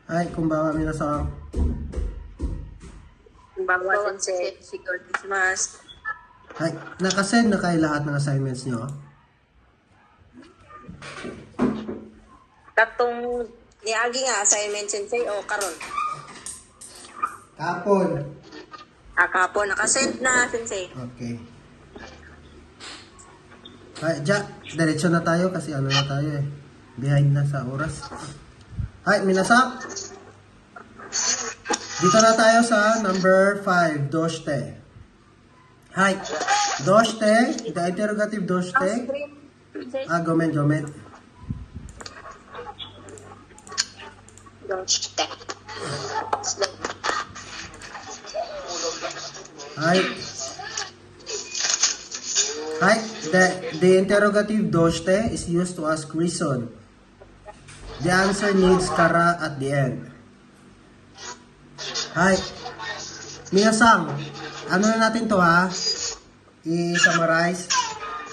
はい、こんばんは、皆さん。こんばんは、先生。Sigurdします。はい, nakasend na kayo lahat ng assignments nyo? Katong niagi nga assignment, sensei, o karon. Kapon. Kapon, nakasend na, sensei. Okay. Hay, diretso na tayo kasi ano na tayo eh. Behind na sa oras. Hay, minasak. Dito na tayo sa number 5, doshte. Hay, doshte, the interrogative doshte. Gomen. Hay. Hi, the interrogative doshte is used to ask reason. The answer needs kara at the end. Hi, minasang, ano na natin to ha? I-summarize.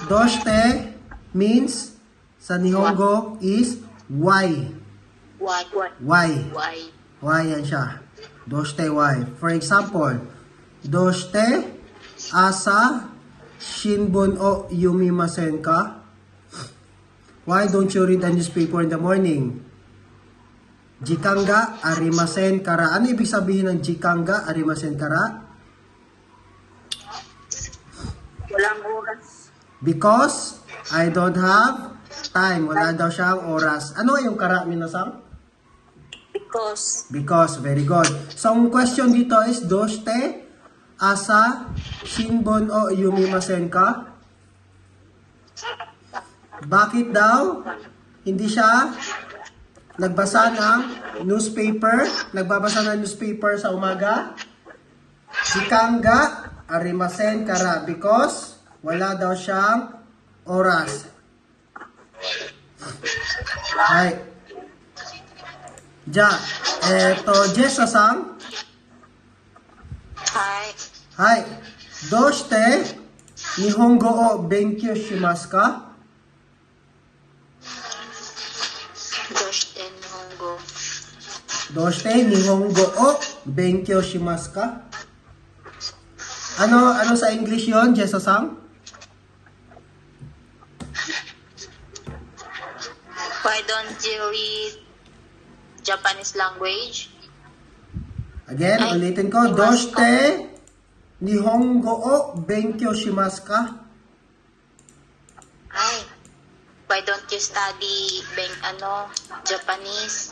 Doshte means sa Nihongo is why. Why? Why yan siya. Doshte why. For example, doshte asa shinbun o yumimasen ka? Why don't you read the newspaper in the morning? Jikanga arimasen kara. Ano ibig sabihin ng jikanga arimasen kara? Walang oras. Because I don't have time. Wala daw siyang oras. Ano yung kara, minasang? Because. Very good. So, ang question dito is, doshte asa shinbun o yumimasen ka? Bakit daw hindi siya nagbasa ng newspaper? Nagbabasa ng newspaper sa umaga? Jikanga arimasen kara because wala daw siyang oras. Hay. Jessa-san. Hay. Doshite Nihongo o benkyou shimasu ka? Doshite Nihongo o benkyou shimasu ka? Ano sa English yon, Jessa-san? Why don't you read Japanese language? Again, ulitin ko. Doshite Nihongo o benkyou shimasu ka? Why don't you study Japanese?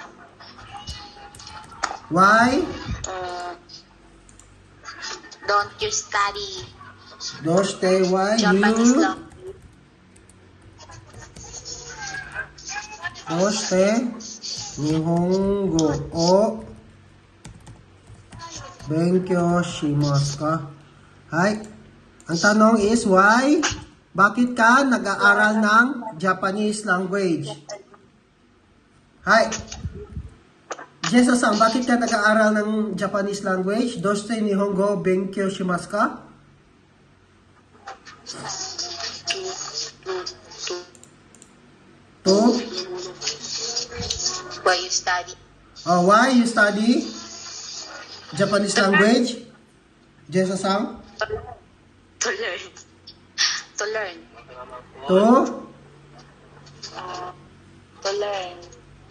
Why? Don't you study Doshite why Japanese you? language? Doshite Nihongo o benkyou shimasu ka? Hay. Ang tanong is why? Bakit ka nag-aaral ng Japanese language? Hay. Jessa-san, bakit ka nag-aaral ng Japanese language? Doshite Nihongo benkyou shimasu ka? To? Why you study? Why you study Japanese language? Jessa-san? To learn. To learn. To? To learn.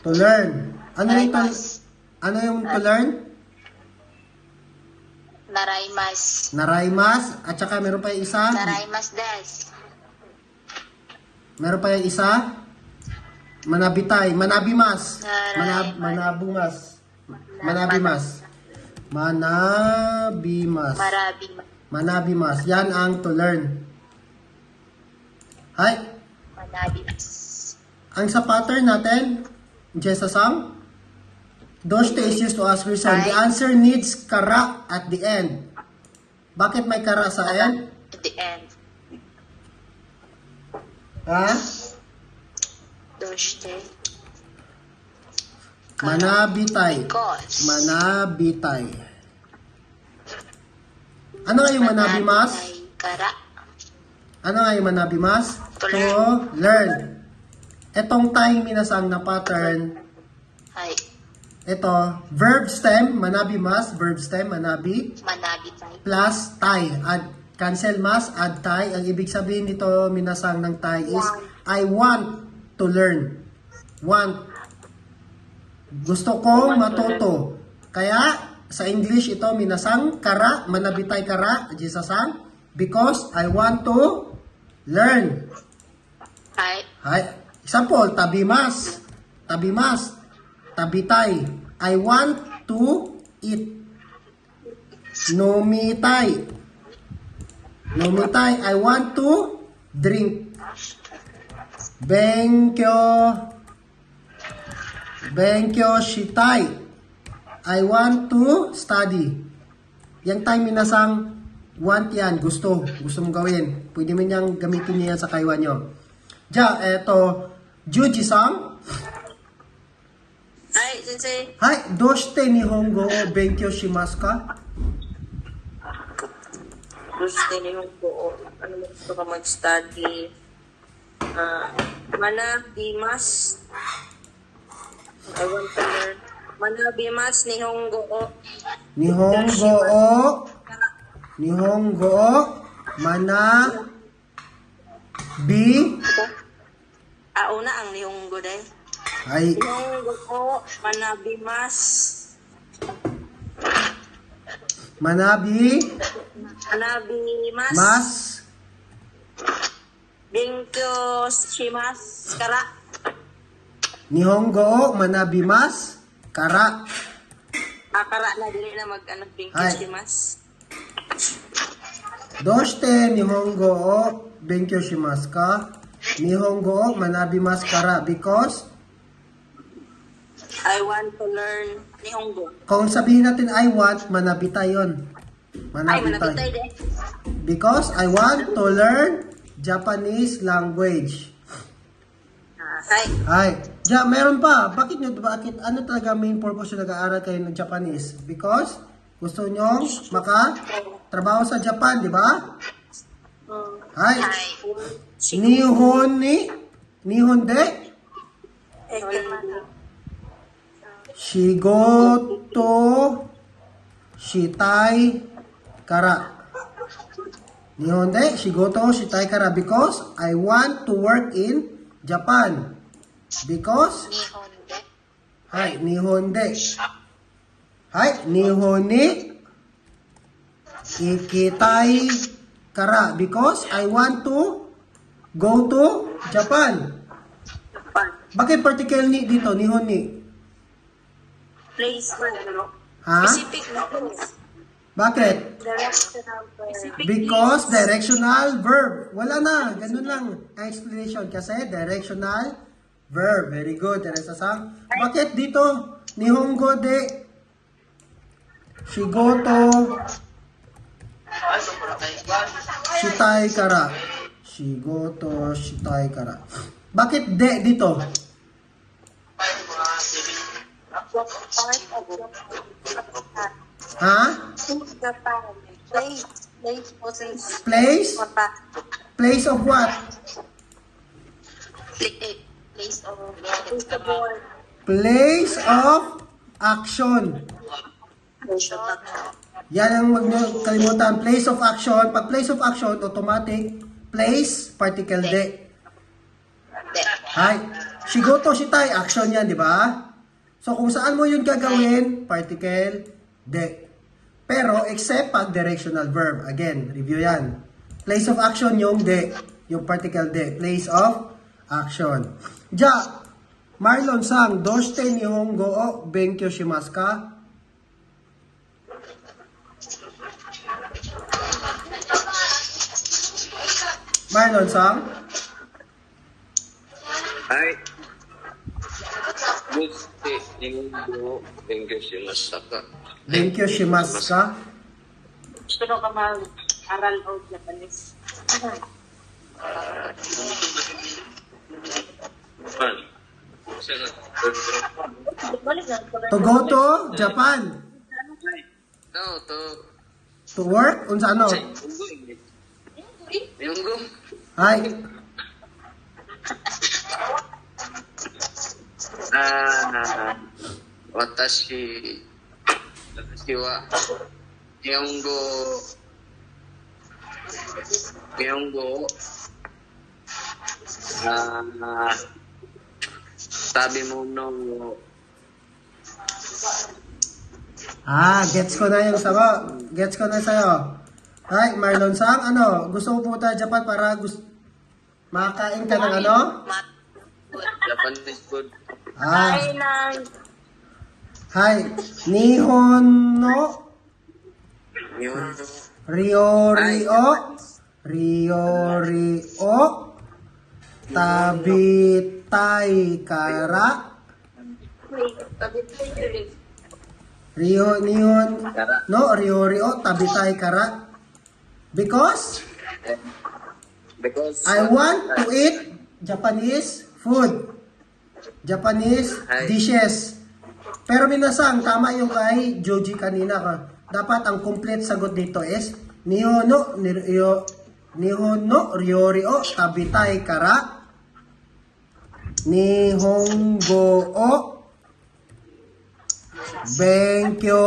To learn. Ano yung to learn? Naraimas. Naraimas. At saka meron pa yung isa? Naraimas des. Meron pa yung isa? Manabitay. Manabimas. Manabumas. Manabimas. Manabimas. Manabimas. Yan ang to learn. Hay. Manabimas. Ang sa pattern natin, Jessa-san, doshite is used to ask reason. The answer needs kara at the end. Bakit may kara sa end? At the end. Ha? Doshite. Manabitay. Because. Manabitay. Ano nga yung manabimas? Kara. Ano nga yung manabimas? To learn. Etong time minasang na pattern, Ay. Ito, verb stem, manabi mas, verb stem, manabi, Manabi tayo. plus tai. Add, cancel mas, add tai. Ang ibig sabihin nito, minasang ng tai is, I want to learn. Want. Gusto kong matuto. Kaya, sa English ito, minasang kara, manabi tai kara, jisasang, because I want to learn. Hi. Hay. Example, tabimas. Tabimas. Tabitay. I want to eat. Nomitay. Nomitay. I want to drink. Benkyo. Benkyo shitai. I want to study. Yang time minasang want yan. Gusto. Gusto mong gawin. Pwede mo niyang gamitin niya yan sa kaiwan nyo. Ja, eto. Juji-san. Hi, Sensei. はい、どうして日本語を勉強しますか？ Gusto niyo po, ano mo gusto ka mag-study? Manabimas. I want to learn. Manabimas Nihongo o 日本語を学び、 una ang Nihongo dahil. はい、 Nihongo o Manabimas. 学び Manabimas. ます。 Benkyo shimasu kara. 日本語を学びますから、 Kara na dili na mag-ano benkyo Hi. shimasu. どうして日本語を勉強しますか？日本語を学びますから、because, I want to learn Nihongo. kung sabihin natin I want, manabita yun. Ay, manapitay Manabita. din. Because I want to learn Japanese language. Hi. Ay, ja, meron pa. Bakit ano talaga main purpose yung nag-aaral kayo ng Japanese? Because gusto nyo maka-trabaho sa Japan, di ba? Ay, Hi. Nihon de, shigoto, shitai, kara. Nihon de, shigoto, shitai, kara. Because I want to work in Japan. Because, Nihon de. はい、日本で、はい、日本に行きたいから、because I want to go to Japan. Bakit particularly dito, Nihon ni? Place. Ha? Specific na place. Bakit? Directional verb. Specific Because directional verb. Wala na, ganun lang ang explanation. Kasi directional verb. Very good, Teresa-san. Bakit dito? Nihongo de shigoto shitai kara. Shigoto shitai kara. Bakit de dito? Ha? Japan. Place. Place wasn't Place? Place of what? Place of the board. Place of action. Yan ang kalimutan. Place of action. Pag place of action, automatic. Place, particle de. Hay. Shigoto, shitai, action yan, di ba? So, kung saan mo yun gagawin, particle de. Pero, except pag directional verb. Again, review yan. Place of action yung de. Yung particle de. Place of action. Ja, Marlon sang, doshite nihongo o benkyou shimasu ka? Marlon sang? はい。どうして日本語を勉強しましたか？ Benkyou shimasu ka? Gusto ka mag-aral o Japanese. はい。知らない Balik na. To go to Japan. No, To work? Unsa ano? 日本語 Hay. Watashi wa Nihongo sabi mo no Gets ko na yung sagot. Gets ko na sa'yo. Hi, Marlon Sang, ano? Gusto mo pumunta Japan para makakain ka ng ano? Japanese food. Ay, nang Hi, Nihon no Nihongo Ryo Tabitai Kara Nihon no Ryo Tabitai Kara because I want to eat Japanese food. Japanese dishes. Pero minasang, tama yung kay Joji kanina ka. Dapat ang complete sagot dito is Nihono Ryo Tabitai Kara Nihongo o Benkyo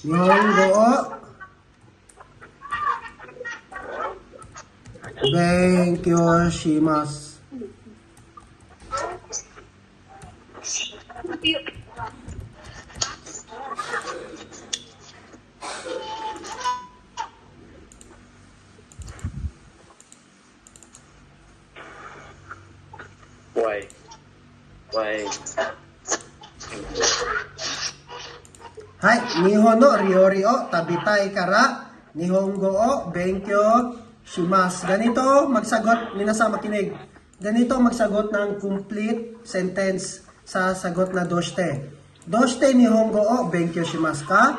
Nihongo o Benkyo shimasu. Why? Hai, Nihono Ryo Tabitai Kara Nihongo o Benkyo shimasu. Ganito magsagot, minasa makinig. Ganito magsagot ng complete sentence sa sagot na doshite. Doshite Nihongo o Benkyo shimasu ka?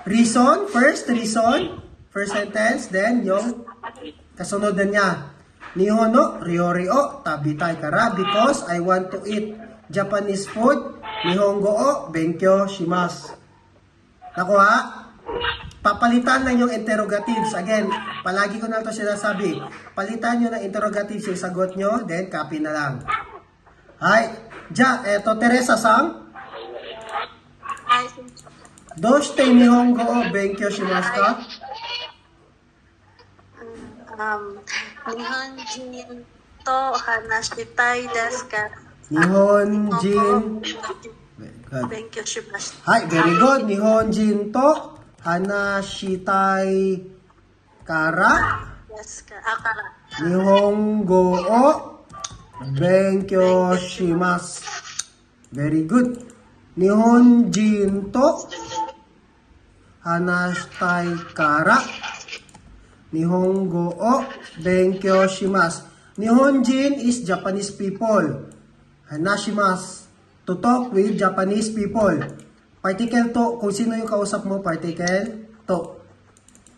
Reason, first sentence, then yung kasunod na niya. Nihono Ryo Tabitai Kara because I want to eat Japanese food. Nihongo o Benkyo shimasu. Nakuha? Papalitan lang yung interrogatives. Again, palagi ko na ito sinasabi. Palitan nyo ng interrogatives yung sagot nyo, then copy na lang. Hi. Eto, Teresa Sang. Doshite Nihongo o Benkyo shimasu ka? Nihonjin to hanashitai desu ka? Nihonjin. Good. Thank you, shimasu. Hi, very good. Nihonjin to hanashitai kara Desu ka? Akara. Nihongo o Benkyo shimasu. Very good. Nihonjin to hanashitai kara Nihongo o Benkyo shimasu. Nihonjin is Japanese people. Hanashimasu, to talk with Japanese people. Particle to, kung sino yung kausap mo, particle to.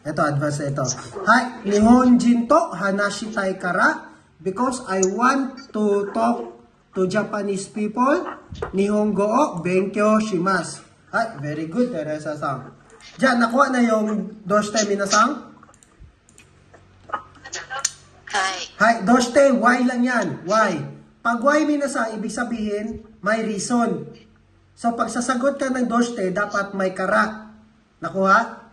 Ito, advance ito. Hi, Nihonjin to hanashitai kara because I want to talk to Japanese people. Nihongo o Benkyo shimasu. Hi, very good, Teresa-san. Diyan, nakuha na yung doshite minasang? Hi, doshite, why lang yan? Why? Pag why minasang, ibig sabihin, may reason. So, pag sasagot ka ng doshite, dapat may kara. Nakuha?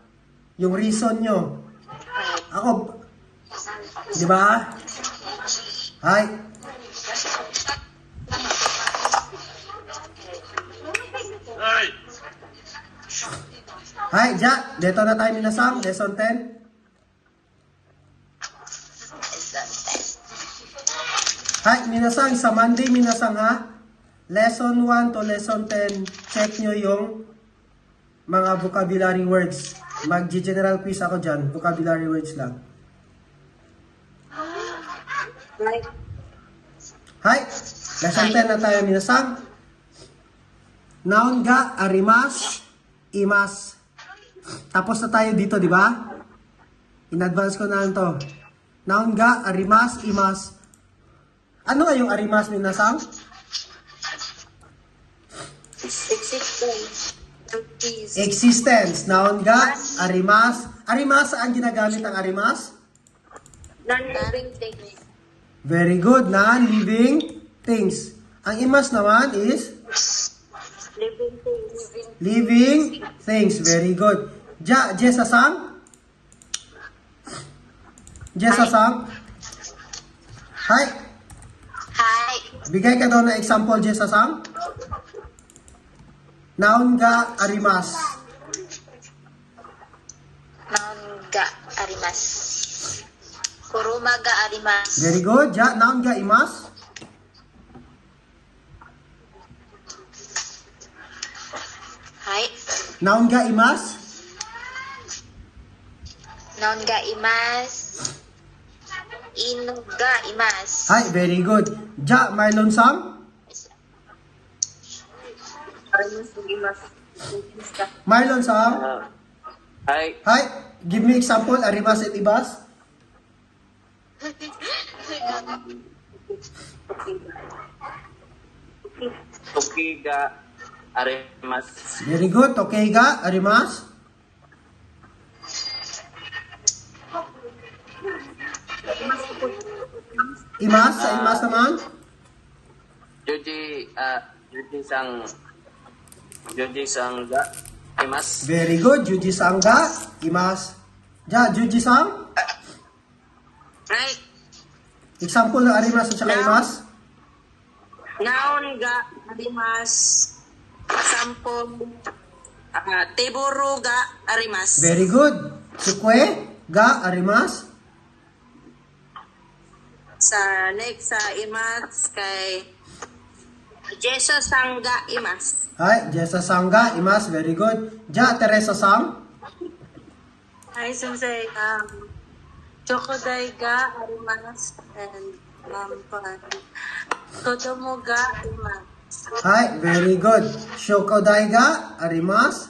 Yung reason nyo. Ako, di ba? Hi. Hi, Ja. Dito na tayo minasang. Lesson 10. Hi, minasang. Sa Monday, minasang ha. Lesson 1 to lesson 10. Check nyo yung mga vocabulary words. Mag-general quiz ako dyan. Vocabulary words lang. Hi. Lesson 10 na tayo, minasang. Noun ga arimas, imas. Tapos na tayo dito, di ba? In-advance ko na lang to. Noun ga arimas, imas. Ano nga yung arimas, minasang? Existence. Noun ga arimas. Arimas, saan ginagamit ang arimas? Non-living things. Very good. Non-living things. Ang imas naman is Living things. living things. Very good. Jesasang? Jesasang? Hi. Hi. Bigay ka daw ng example, Jesasang. Noun ga arimas. Noun ga arimas. Kuruma ga arimas. Very good. Noun ga imas. Hi. Noun ga imas. Noun ga imas. Inu ga imas. Hi, very good. Marlon Sam. Arimas imas. Marlon Sam. Hi, Hi, give me example, arimas and ibas. Tukiga Arimas. Very good. Okay ga, arimas. Imas, sa imas naman. Juji Sangga Imas. Very good. Juji Sangga, imas. Juji Sang. Right. Example ng arimas at saka imas. Noun ga arimas. Sampo. Teboro ga arimas. Very good. Sukwe, ga, arimas. Sa next sa imas kay Jeso Sangga imas. Hi, Jessa Sangga, imas. Very good. Teresa Sang. Hi, Sensei. Chokoday ga arimas and Kodomo ga arimas. Hi, very good. Shokodai ga, arimas.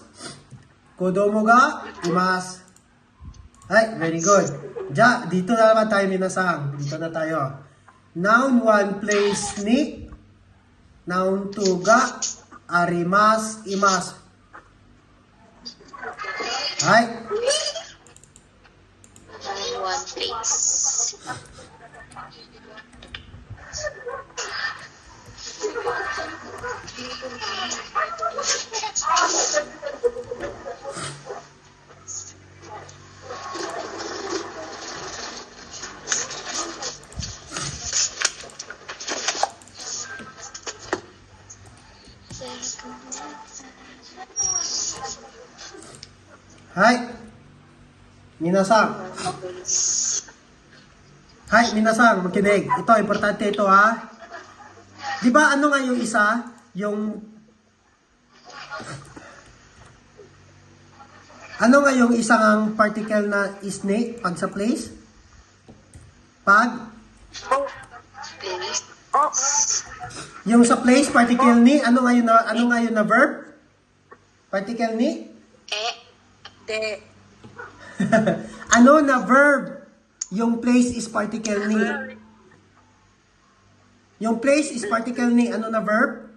Kodomo ga, imas. Hi, very good. Dito na naman tayo minasang. Dito na tayo. Noun 1, place ni. Noun 2 ga, arimas, imas. Hi. Noun one place. Hi. Minasang. Hi, minasang, makinig. Ito, importante ito ha. Di ba ano nga yung isa? Ano nga yung isang particle na isne pag sa place? Pag? Place. Yung sa place, particle ni, ano nga yun na verb? Particle ni? De. Ano na verb? Yung place is particle ni. Yung place is particle ni, ano na verb?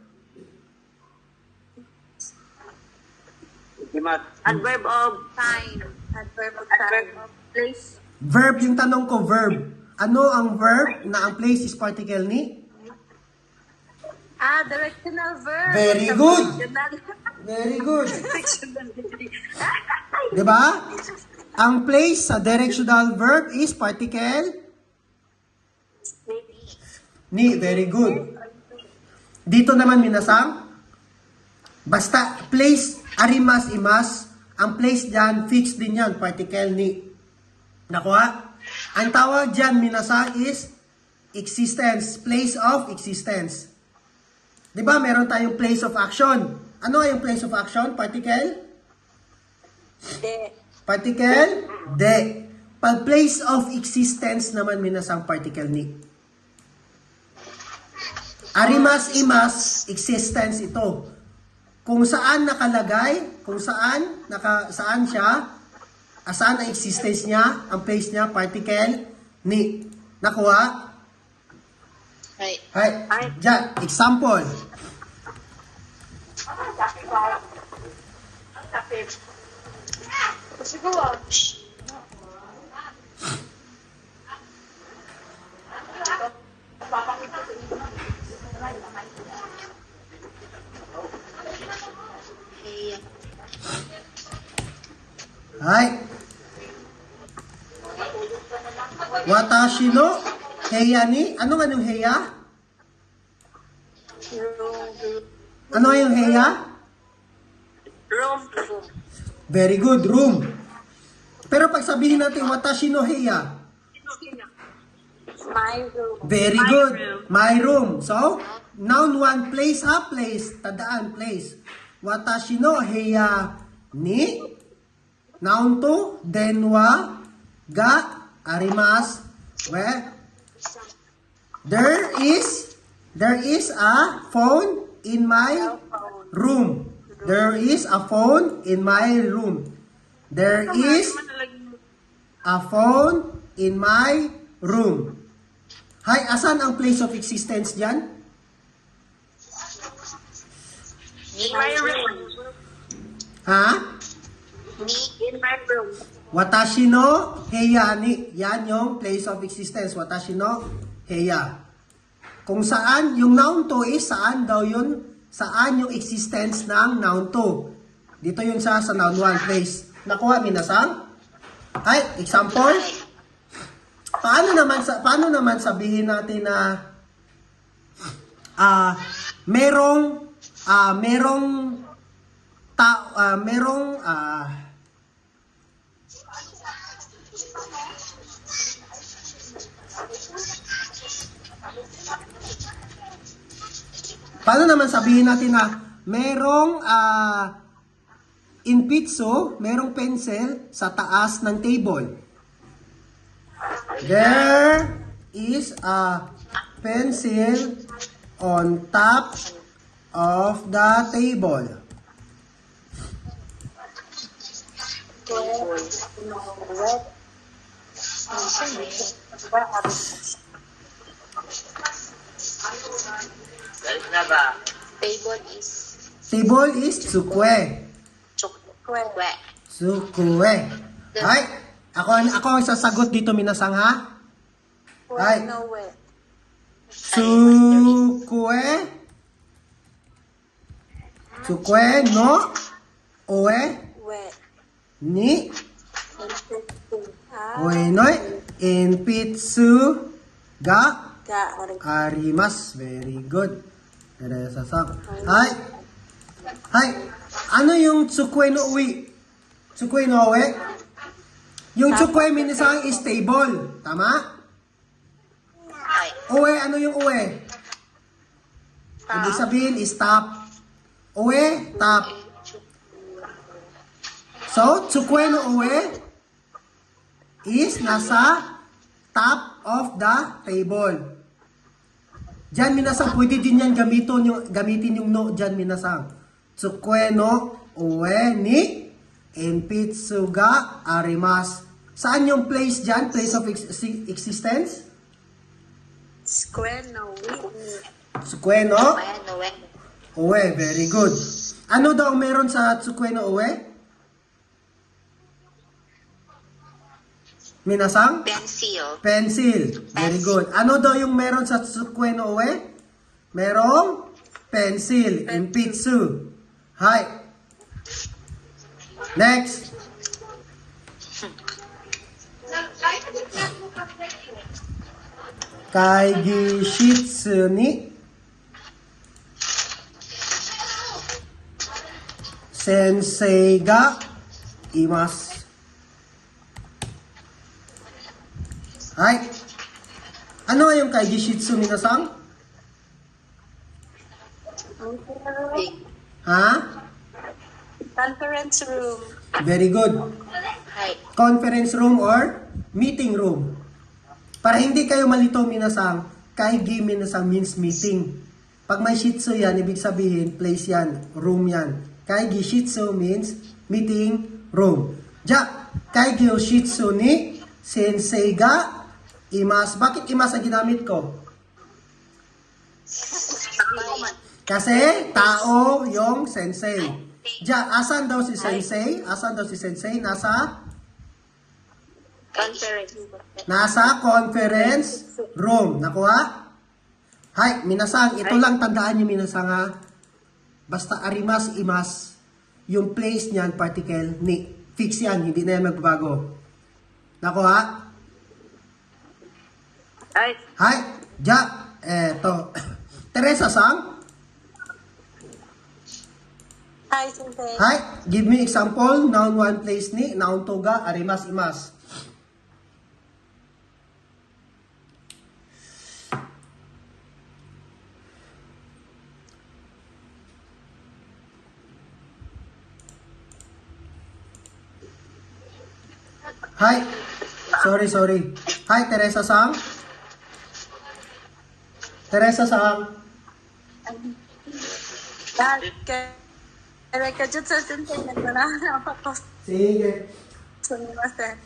Imat. Adverb of time. Adverb of time. Place. Verb, yung tanong ko, verb. Ano ang verb na ang place is particle ni? Directional verb. Very good. Very good. Diba? Ang place sa directional verb is particle ni. Very good. Dito naman minasang, basta place, arimas, imas, ang place dyan, fixed din yan, particle ni. Nakuha? Ang tawag dyan, minasang, is existence, place of existence. Diba, meron tayong place of action. Ano yung place of action? Particle? De. Particle? De. Pag place of existence naman, minasang particle ni. Arimas, imas, existence ito. Kung saan nakalagay, kung saan, saan siya, saan ang existence niya, ang place niya, particle ni. Nakuha? Right. Hi. Diyan, example. Hai. Watashi no heya ni. Ano nga yung heya? Ano yung heya? Room. Very good, room. Pero pag sabihin natin watashi no heya. My room. Very good. My room. So, noun 1, place ha, place. Tandaan, place. Watashi no heya ni. Noun 2, denwa ga arimasu. Where? There is a phone in my room. There is a phone in my room. There is a phone in my room. Hay, asan ang place of existence dyan? Ni. My room. Ha? Ni. In my room. Watashi no heya ni. Yan yung place of existence. Watashi no heya. Kung saan, yung noun to is saan daw yun, saan yung existence ng noun to. Dito yun sa noun 1 place. Nakuha, minasang? Ay, example? Paano naman sabihin natin na merong paano naman sabihin natin na merong in pizzo, merong pencil sa taas ng table? There is a pencil on top of the table. Table is. Table is tsukue. Kwe. Tsukue. Ay, ako ang sasagot dito, minasang ha? Ay. Tsukue. Tsukue no oe ni oenoi enpitsu ga arimasu. Very good. Ada sasak. Hai. Hai. Ano yung tsukue no uwi? Tsukue no oe? Yung tsukue minasang is table. Tama? Ay. Uwe, ano yung uwe? Ibig sabihin is top. Uwe, top. So, tsukue no uwe is nasa top of the table. Diyan minasang, pwede din yan gamitin yung no diyan minasang. Tsukue no uwe ni enpitsu ga arimasu. Saan yung place diyan? Place of existence? Square no Tsukue no Ano. uwe. Very good. Ano daw meron sa tsukue no uwe? Minasang? Pencil. Pencil. Very good. Ano daw yung meron sa tsukue no uwe? Merong pencil. Enpitsu. Hi. Next. Kaigi shitsu ni sensei ga imasu. Hi. Ano yung kaigi shitsu minasang? Big. Ha? Conference room. Very good. Hi. Conference room or meeting room. Para hindi kayo malito minasang, kaigi minasang means meeting. Pag may shitsu yan, ibig sabihin, place yan, room yan. Kaigi shitsu means meeting room. Ja, kaigi o shitsu ni sensei ga imasu. Bakit imasu ang ginamit ko? Kasi tao yung sensei. Ja, asan daw si sensei? Asan daw si sensei? Nasa conference room. Nakuha? Hay, minasang, ito lang tandaan niyo minasang ha. Basta arimas, imas, yung place niyan, particle ni. Fix yan, hindi na yan magbabago. Nakuha? Ay, Hi, Ja. Eto. Teresa Sang. Hi, Sensei. Hi, give me example. Noun 1 place ni, noun toga, arimas imas. Hi. Sorry. Hi, Teresa Sang. Teresa Sang. Kaya ka dyan sa Sensei. Nagmanahan ako. Sige. Sumimasen.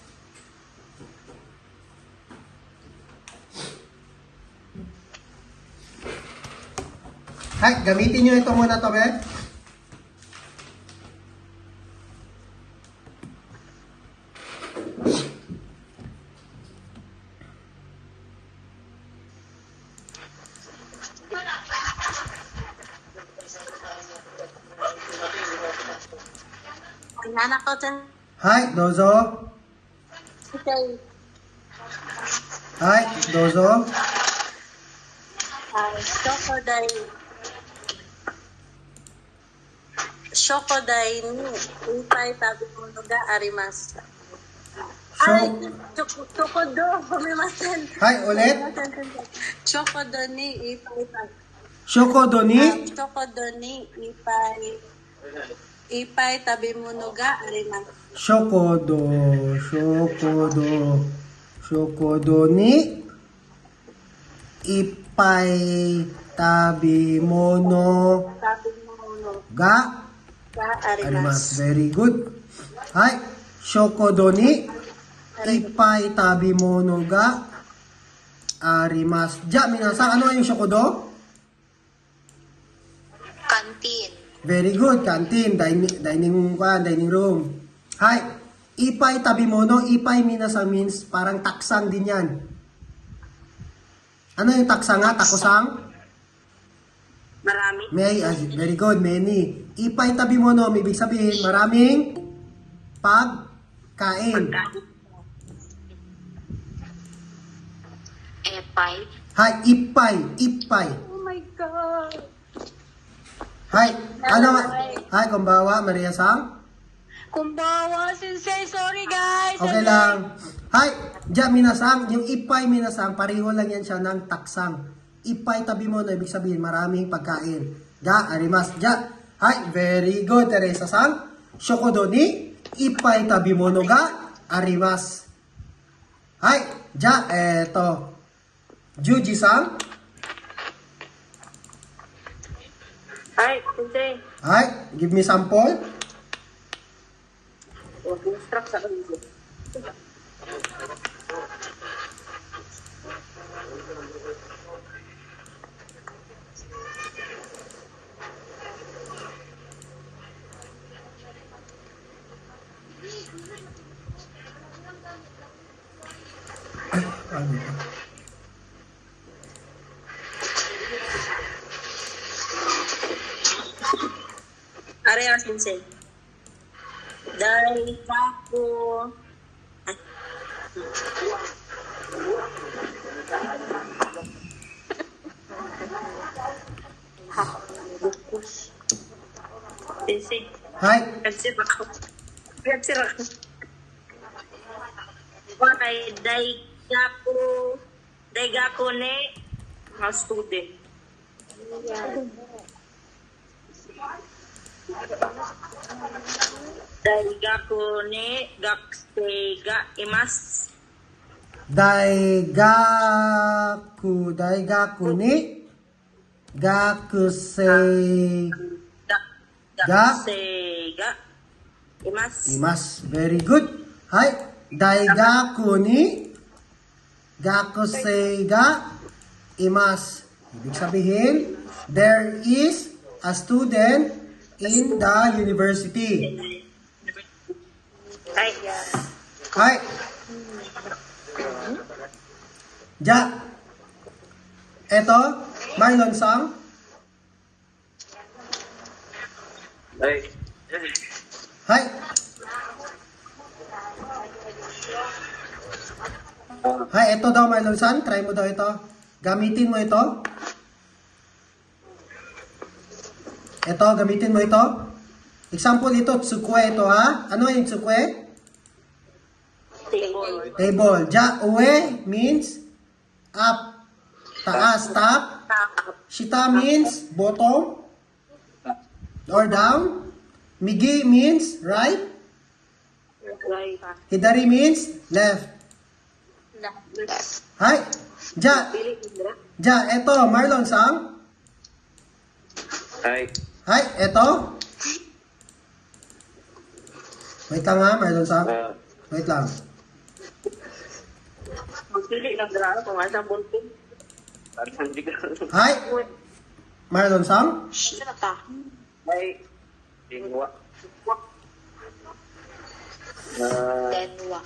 Hi, gamitin nyo ito muna to, be. Anak ko dyan. Hi, Dozo. Sensei. Hi, Dozo. Shokoday ni Ipay tabi mo nuga arimas. So, Ay, chokodo. Sumimasen. hi, ulit. Chokodo ni Ipay tabi. Shoko Doni. Chokodo ni Ipay. Ipay tabi mo nuga arimas. Shokodo ni Ipay tabi mono Tabi mo nuga ga arimas. arimas. Very good. Hi, Shokodo ni Ipay tabi mono ga arimas. Ja, minasang, ano yung shokodo? Kantin. Very good. Canteen, dining room. Hi. Ipay tabi mono. Ipay minasa means parang taksang din yan. Ano yung taksang nga? Takusang? marami. Very good. Many. Ipay tabi mono. Ibig sabihin, maraming pagkain. Epay. Hi. Ipay. Oh my God. Hi. Ano? Hi, kumbawa. Maria Sang? Kumbawa, Sensei. Sorry, guys. Okay lang. Hi, ja minasang, yung ipay minasang, pareho lang yan siya ng taksang. Ipay tabi mo na ibig sabihin, maraming pagkain. Ja, arimas, ja. Hi, very good, Teresa Sang. Shokodo ni, ipay tabi mo no ga, arimas. Hi, ja, eto. Juji Sang. Ay, Sensei. Hi, give me sample. O, instruct sa kanila. Ano ito? Area, Sensei. Dahil ako... Sensei. Hi, Kansir ako. Kansir ako. Bakay, daigako ne, mga student. Daigako ne, gakuseiga imasu. daigaku ni, gakusei Gakuseiga imasu. imas. Very good. Hi, daigaku ni, gakusei ga imas. Ibig sabihin, there is a student in the university. Ay, Hi. Ja. Eto, Marlon Sang. Ay. Hi. Hay, ito daw Marlon San, try mo daw ito. Gamitin mo ito. Ito, gamitin mo ito. Example ito, tsukwe ito ha. Ano yung tsukwe? Table. Table. Ja, uwe means up. Taas, top. Shita means bottom or down. Migi means right. Right. Hidari means left. Left. Hay. Ja. Pili Indra. Ja, eto, Marlon Sang. Ay. Hay, eto. Wait lang ha, Marlon Sang. Wait lang. Magpili ng drama kung asa bulpin. Parang hindi ka. Hay. Marlon Sang. Sino ta? Ay. Dingwa. Denwa.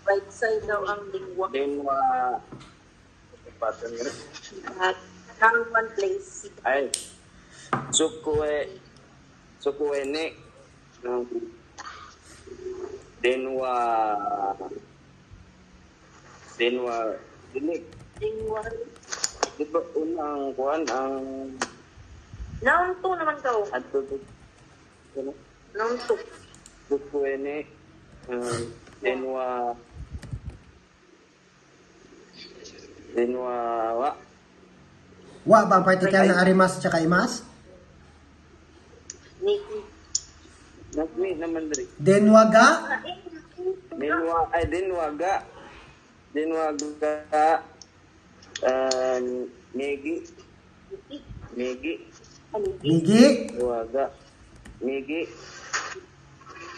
Right side daw ang lingwa. Dingwa. Pattern nga. At Hang one place. Ay. Sukue ne. Denwa. Dinig. Lingwa. Di ba unang kuhan ang Noun 2 naman daw. adto to. Ano? Noun 2. Sukue ne. Denwa. Wa. Wa ba ang particle na arimas at saka imas? Nikki. Nagmi naman diri. Denwaga. Dinwaga. Migi. Migi. Dinwaga. Migi.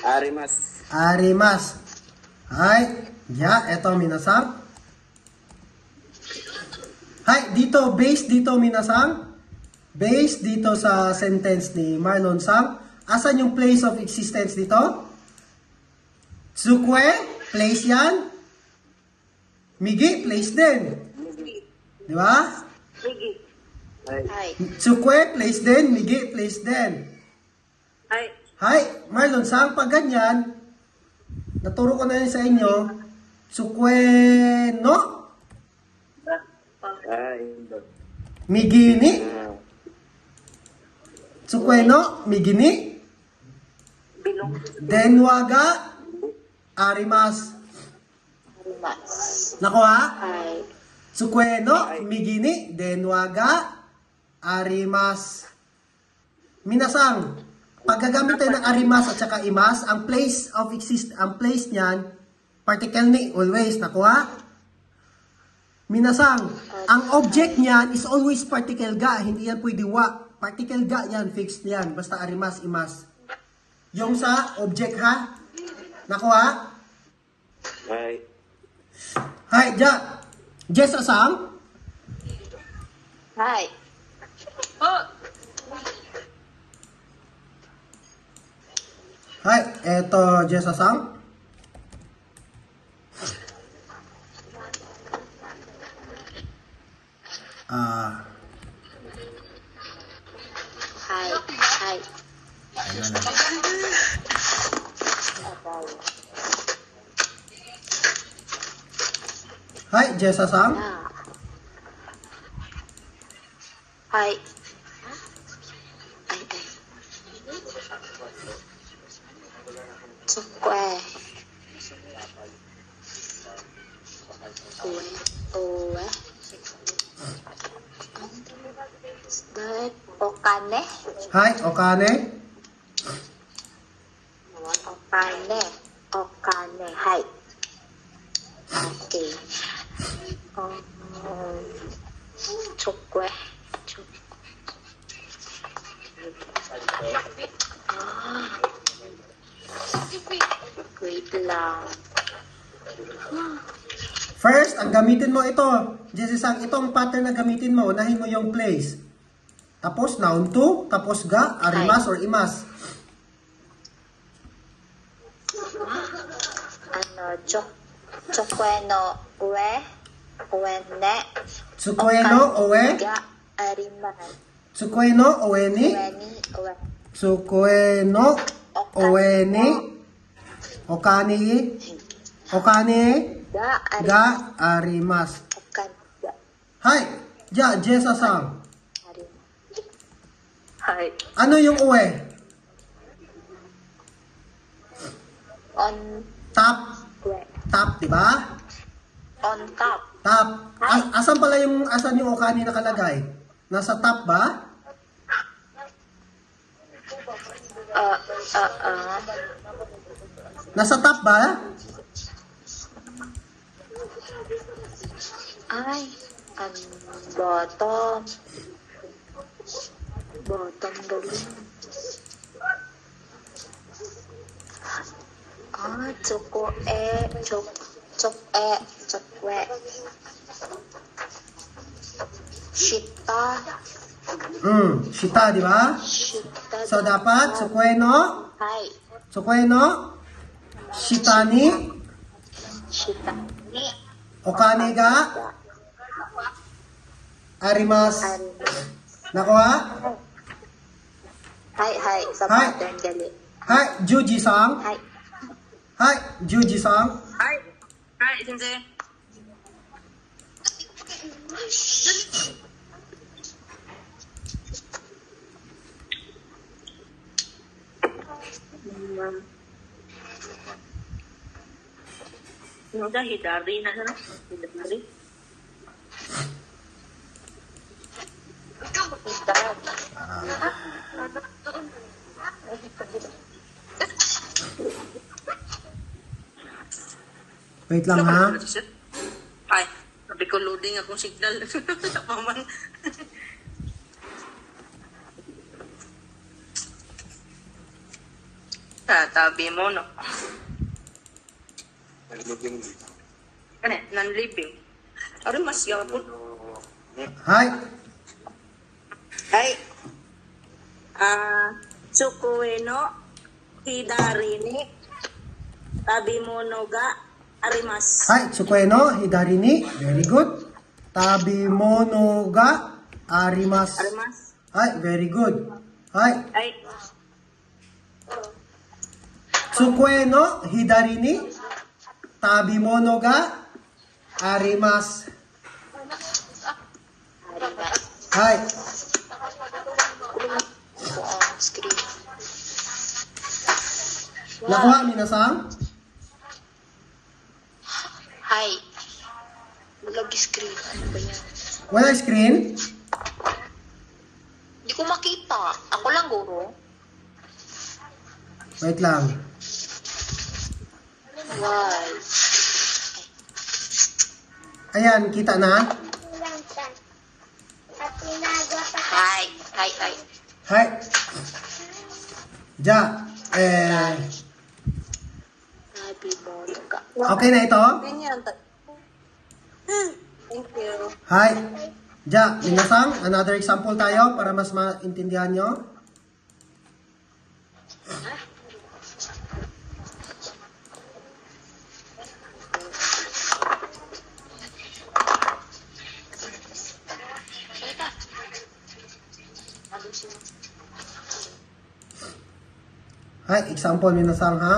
Arimas. Arimas. Hay. Ja, eto minasang. Hay, dito, base dito minasang. Base dito sa sentence ni Marlon Sang. Asan yung place of existence dito? Tsukwe, place yan. Migi, place din. Di ba? Nikki. Hi. Tsukwe, place din. Migi, place din. Ay. Hay, Marlon Sang, pag ganyan, naturo ko na yun sa inyo, tsukwe no, Ay. migini. Tsukwe no, migini. Bilong. Denwaga, arimas. Rimas. Nakuha? Hi. Tsukwe no, migini. Denwaga, arimas. Minasang, pag gagamit tayo ng arimas at saka imas, ang place niyan, particle ni, always, nakuha? Minasang, ang object niyan is always particle ga, hindi yan pwede wa. Particle ga yan, fixed yan, basta arimas, imas. Yung sa object ha, nakuha? Ay. Hay, ja. Jess asang? Hi. Hay, eto Jess asang? Hi. Hi. Hay, Jess asang? Yeah. Hi. Ay. Tsukwe. Uwe. Dahil okane. Hay, okane? Okane. Okane. Hi. Okay. Tsukwe. Wait lang. First, ang gamitin mo ito. Jess asang, itong pattern na gamitin mo, unahin mo yung place. Tapos noun to, tapos ga, arimas or imas. Tsukwe no ue. Uwe ne. Tsukwe no, owe. Ga ariman. Tsukwe no, owe ni. Uwe ni. Uwe. Tsukwe no, owe ni. Okani. Okani. ga arimas. Hai, ja, Jessa-san. Hi. Ano yung uwe? On Top. Top, di ba? on top. Top. Asan yung okani nakalagay? Nasa top ba? Nasa top ba? Ay, on bottom. Bottom galing. Chokwe. Shita. Shita, di ba? Shita. So, dapat, sukweno, Hi. shitani, Shita. Ni. okani ga, arimas. Nakuha? Hi. Sa Hi. pattern gali. Hai, Juji-san. Hi. Hai, Juji-san. Hi. Hi, Sensei. Ano ka? Hidari na sana? Hidari? Wait lang ha. Ay, sabi ko loading akong signal. Paman. Tabi mo, no? Ano, non-living. Ano mas yapon? Hai, Ay. Tsukue no hidari ni tabi mo no ga arimasu. hai, Tsukweno, Hidarini. Very good. Tabi mono ga arimas. Arimasu. Hai, very good. Hai, Ay. Tsukweno, Hidarini. Tabi mono ga arimas. Hai, On screen. nakuha, minasan? Hi. Lagi screen. Ano ba yan? Wala screen? Hindi ko makita. Ako lang, guro. Wait lang. Why? Ayan, kita na? Hi. Hai. Ja, Sabi mo, ka. okay na ito? Ganyan. Thank you. Hai. Ja, minasan, another example tayo para mas maintindihan nyo. Hai, example minasan ha.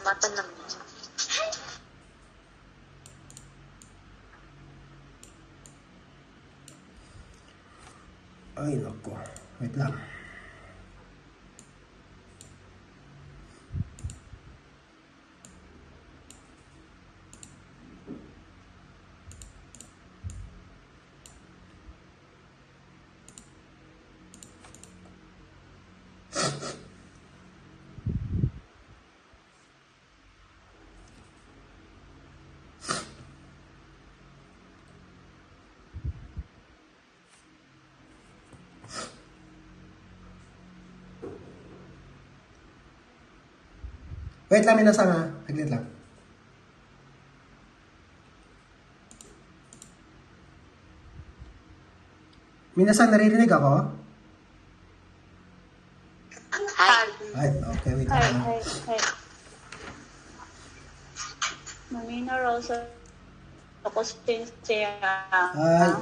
Mata ng Ay, naku. Wait lang. Wait lang, minasan ha. Saglit lang. Minasan, naririnig ako? Hi. Ay, okay, wait lang ha. Mamina Rosa. Ako siya. Hi.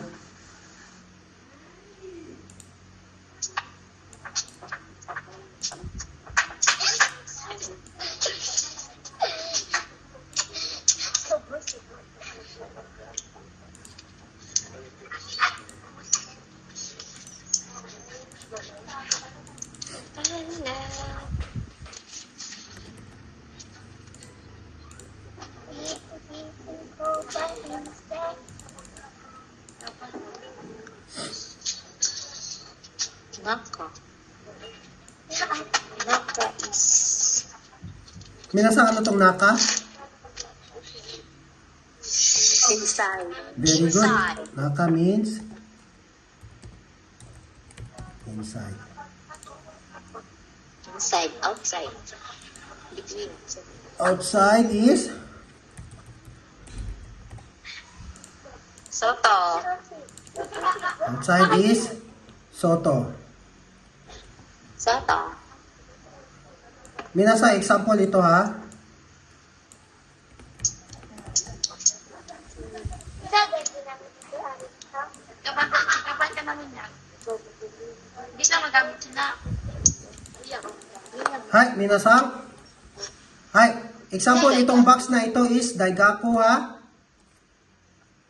Naka. Naka is Minasang ano tong naka? Inside. Very good. Inside. Naka means inside. inside, outside, between. Outside is Soto. outside is Soto. Soto. Minasa example ito ha. Kapan ka namin na? Hindi na magamit siya na. Hi, minasang. Hi, example itong box na ito is Daigaku ha.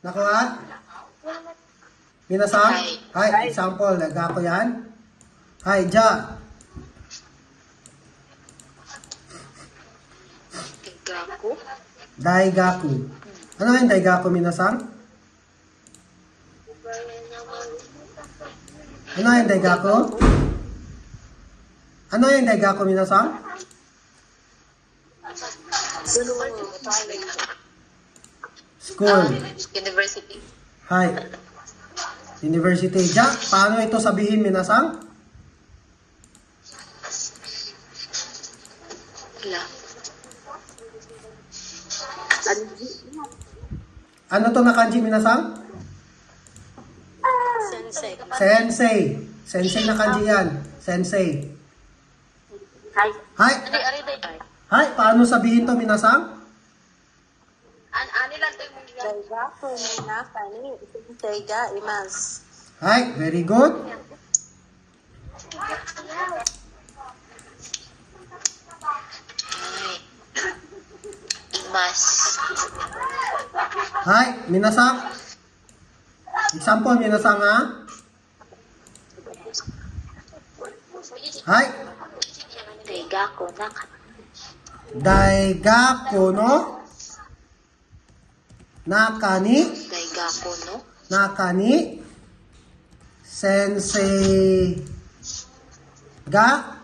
Nakuha? Minasang? Hi, example Daigaku yan. Hi, Ja. Gaku. Daigaku. Ano yung Daigaku, minasang? Ano yung Daigaku? Ano yung Daigaku, minasang? School. University. Hi. University. Ja, paano ito sabihin, minasang? Wala. Ano to na kanji, minasang? Sensei. Sensei. Sensei na kanji yan. Sensei. Hi. Hi. Ari day. Hi, paano sabihin to, minasang? Ani lang to yung Daigaku ni naka ni sensei ga imasu. Hi, very good. Imas. Hi, minasang. Example, minasang ha? Hi. Daigaku naka. Daigaku no nakani Daigaku no. nakani sensei ga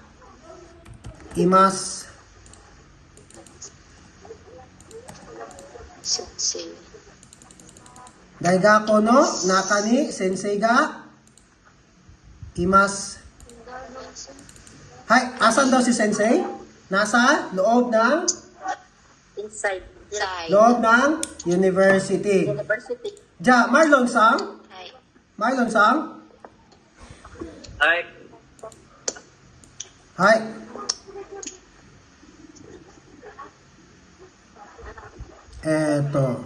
imasu. Sensei. Daigaku no nakani sensei ga imasu. Hi, asan daw si sensei? Nasa loob ng Inside. Side. loob ng university. University. Ja, Marlon Sang? Hi. Marlon Sang? Hi. Hi. Eto.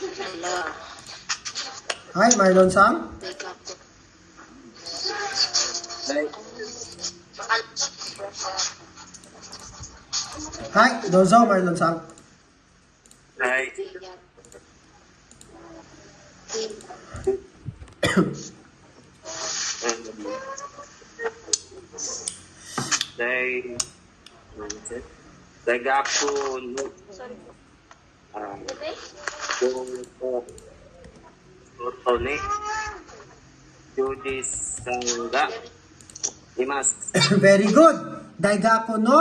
Hello. Hi, Marlon Sang? Daigaku. Hi. Hi, dozo, Marlon Sang. Hi. Dai. Daigaku no. Soto ni. Yuji sanga. Imasu. Very good. Daigaku no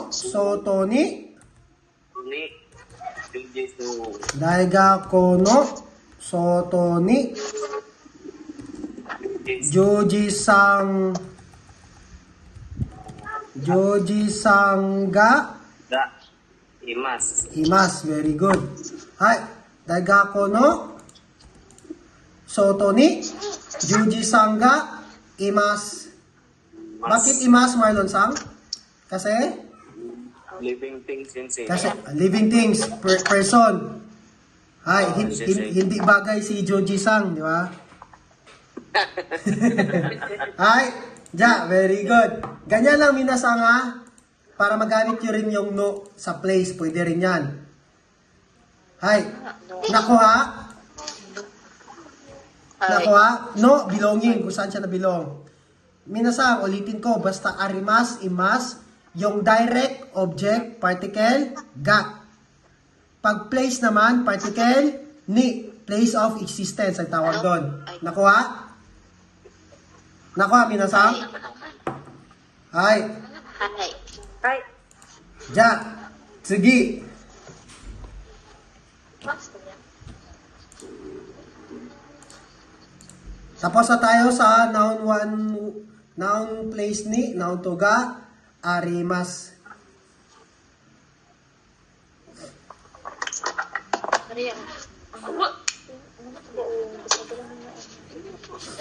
soto ni Ni. Yuji sanga. Daigaku no soto ni Joji sanga Ga. Imasu. imasu. Very good. Hi, Daigaku no soto ni Juji Sangga, Imas. Bakit Imas, Marlon Sang? Kasi? Living things sensei. Kasi living things, person. Ay, hindi bagay si Joji Sang, di ba? Ay, very good. Ganyan lang minasang ha. Para magamit nyo rin yung no sa place, pwede rin yan. Hay, nakuha? Nakuha? No, belonging, kung saan siya nabilong. Minasang, ulitin ko, basta arimas, imas, yung direct object, particle, ga. Pag place naman, particle, ni. Place of existence, ang tawag doon. Nakuha? Nakuha, minasang? Hay. Hi. Hi. Sige. Tapos na tayo sa noun place ni, noun to ga, arimas.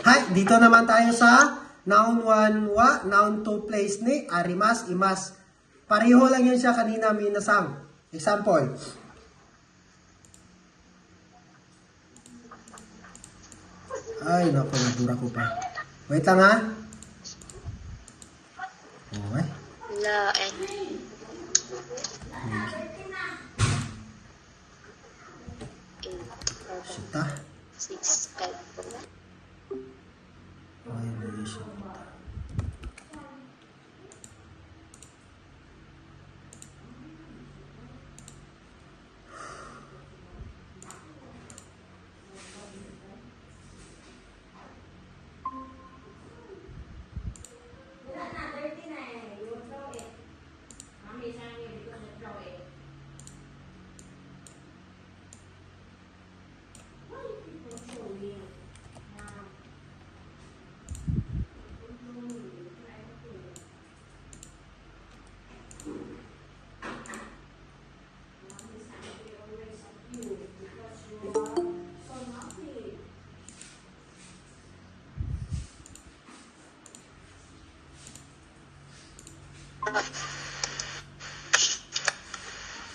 Hay, dito naman tayo sa noun 1 wa, noun to place ni, arimas, imas. Pareho lang yun siya kanina, minasang. Example. Ay, naku, nabura ko pa. Wait lang ha. Okay. La and Sita. 6, 5. Ay, mali siya.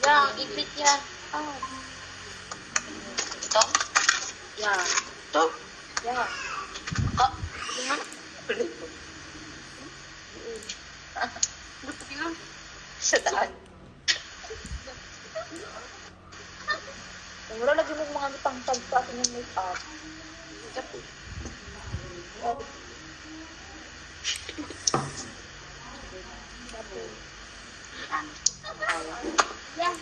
Yang, ipit yan. Oh. Ito? Yan. Ito? Yan. Oh, yan. Sa daan. Wala lagi mo mga pang-tag pa sa mga make-up. Yeah.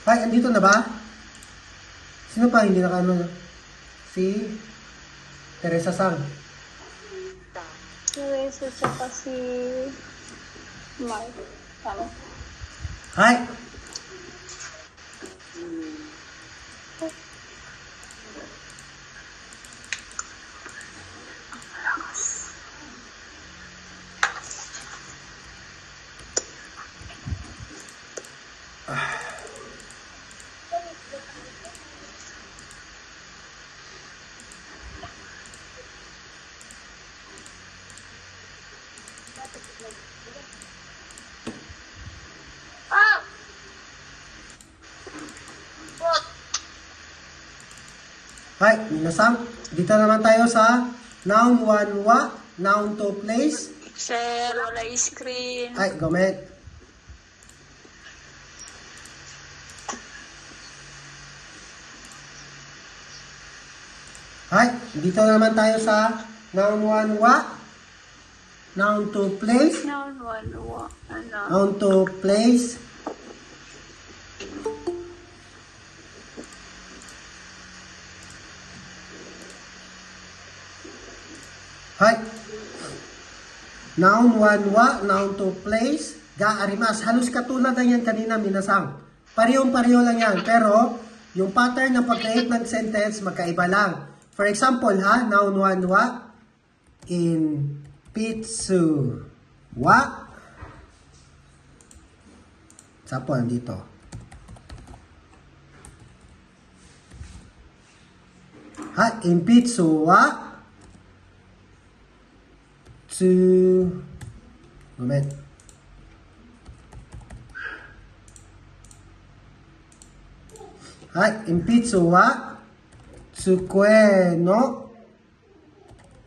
Ay, andito na ba? Sino pa hindi nakaano? Si Teresa Sang. Teresa tsaka si Mark. Tama. Hi! Ah! What? Hi, minasang. Dito naman tayo sa noun 1 wa, noun to place. Sir, wala screen. Ay, gomet. Hi, dito naman tayo sa noun 1 wa, noun to place. Noun, wala. Ano? Noun to place. Hi. Noun 1 wa, noun to place. Ga arimas. Halos katulad na yan kanina, minasang. Parehong-pareho lang yan. Pero, yung pattern ng pag-create ng sentence, magkaiba lang. For example, ha, noun 1, wa, in pitsu, wa. Example, dito. Ha, in pitsu, wa, tsu, moment.はい、鉛筆は机の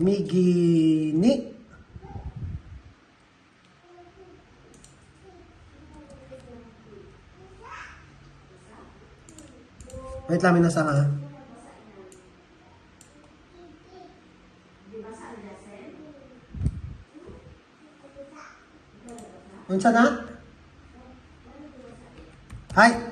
右にwait lang minasang ha. Unsa na? Hai.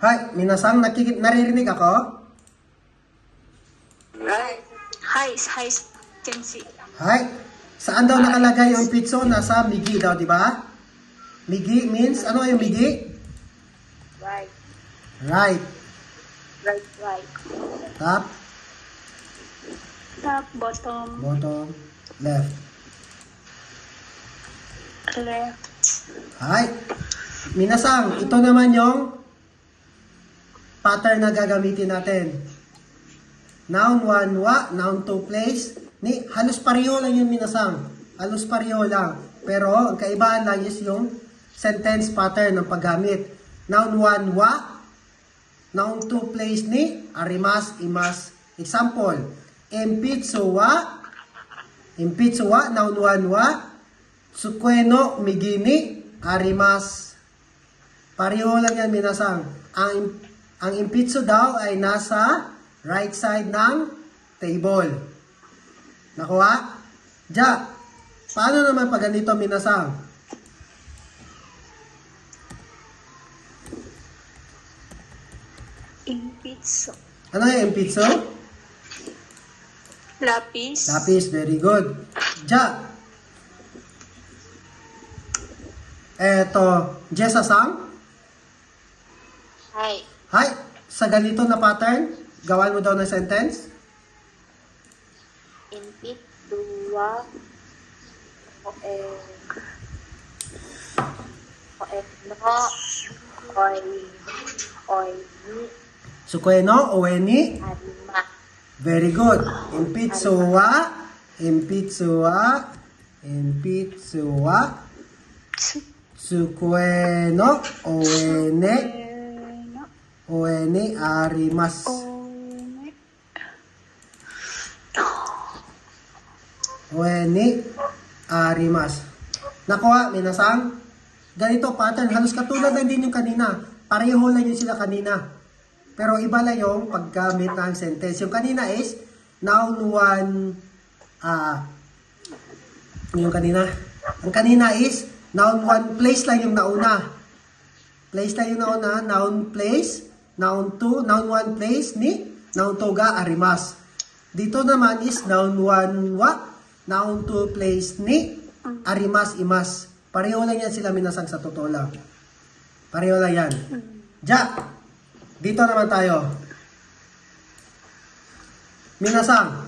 Hi, minasang naririnig ako? Hi, Sensei. Hi. Saan daw nakalagay yung pitso? Nasa migi daw, di ba? Migi means, ano yung migi? Right, Right. right. Top, Top, bottom, bottom, left. left. Hi. Minasang, ito naman yung pattern na gagamitin natin. Noun 1, wa, noun 2, place. Halos pareho lang yung minasang. Halos pareho lang. Pero, ang kaibahan lang is yung sentence pattern ng paggamit. Noun 1, wa. Noun 2, place ni. Arimas, imas. Example. Empitsu wa. Empitsu wa. Noun 1, wa. Tsukue no migi ni. Arimas. Pareho lang yan minasang. Ang impitsu daw ay nasa right side ng table. Nakuha? Ja, paano naman pag ganito minasang? Impitso. Ano yung impitsu? Lapis. Lapis, very good. Ja. Eto, Jessa-sang? Hi. Hi, sa ganito na pattern, gawan mo daw ng sentence? Impit, dua, ni, Sukweno, uweni? arima. Very good. Impitsuwa, impitsuwa, impitsuwa, sukweno, uwene, No. uweni, arimas. Uweni, arimas. Nakuha, minasang? Ganito pattern, halos katulad lang din yung kanina. Pareho lang yun sila kanina. Pero iba lang yung paggamit ng sentence. Yung kanina is, noun 1, yung kanina. Ang kanina is, noun 1, place lang yung nauna. Place lang yung nauna, noun place, noun 2, noun 1, place, ni, noun 2 ga, arimas. Dito naman is, noun 1, wa, noun 2, place, ni, arimas, imas. Pareho lang yan sila minasang sa totoo lang. Pareho lang yan. Ja, dito naman tayo. Minasang,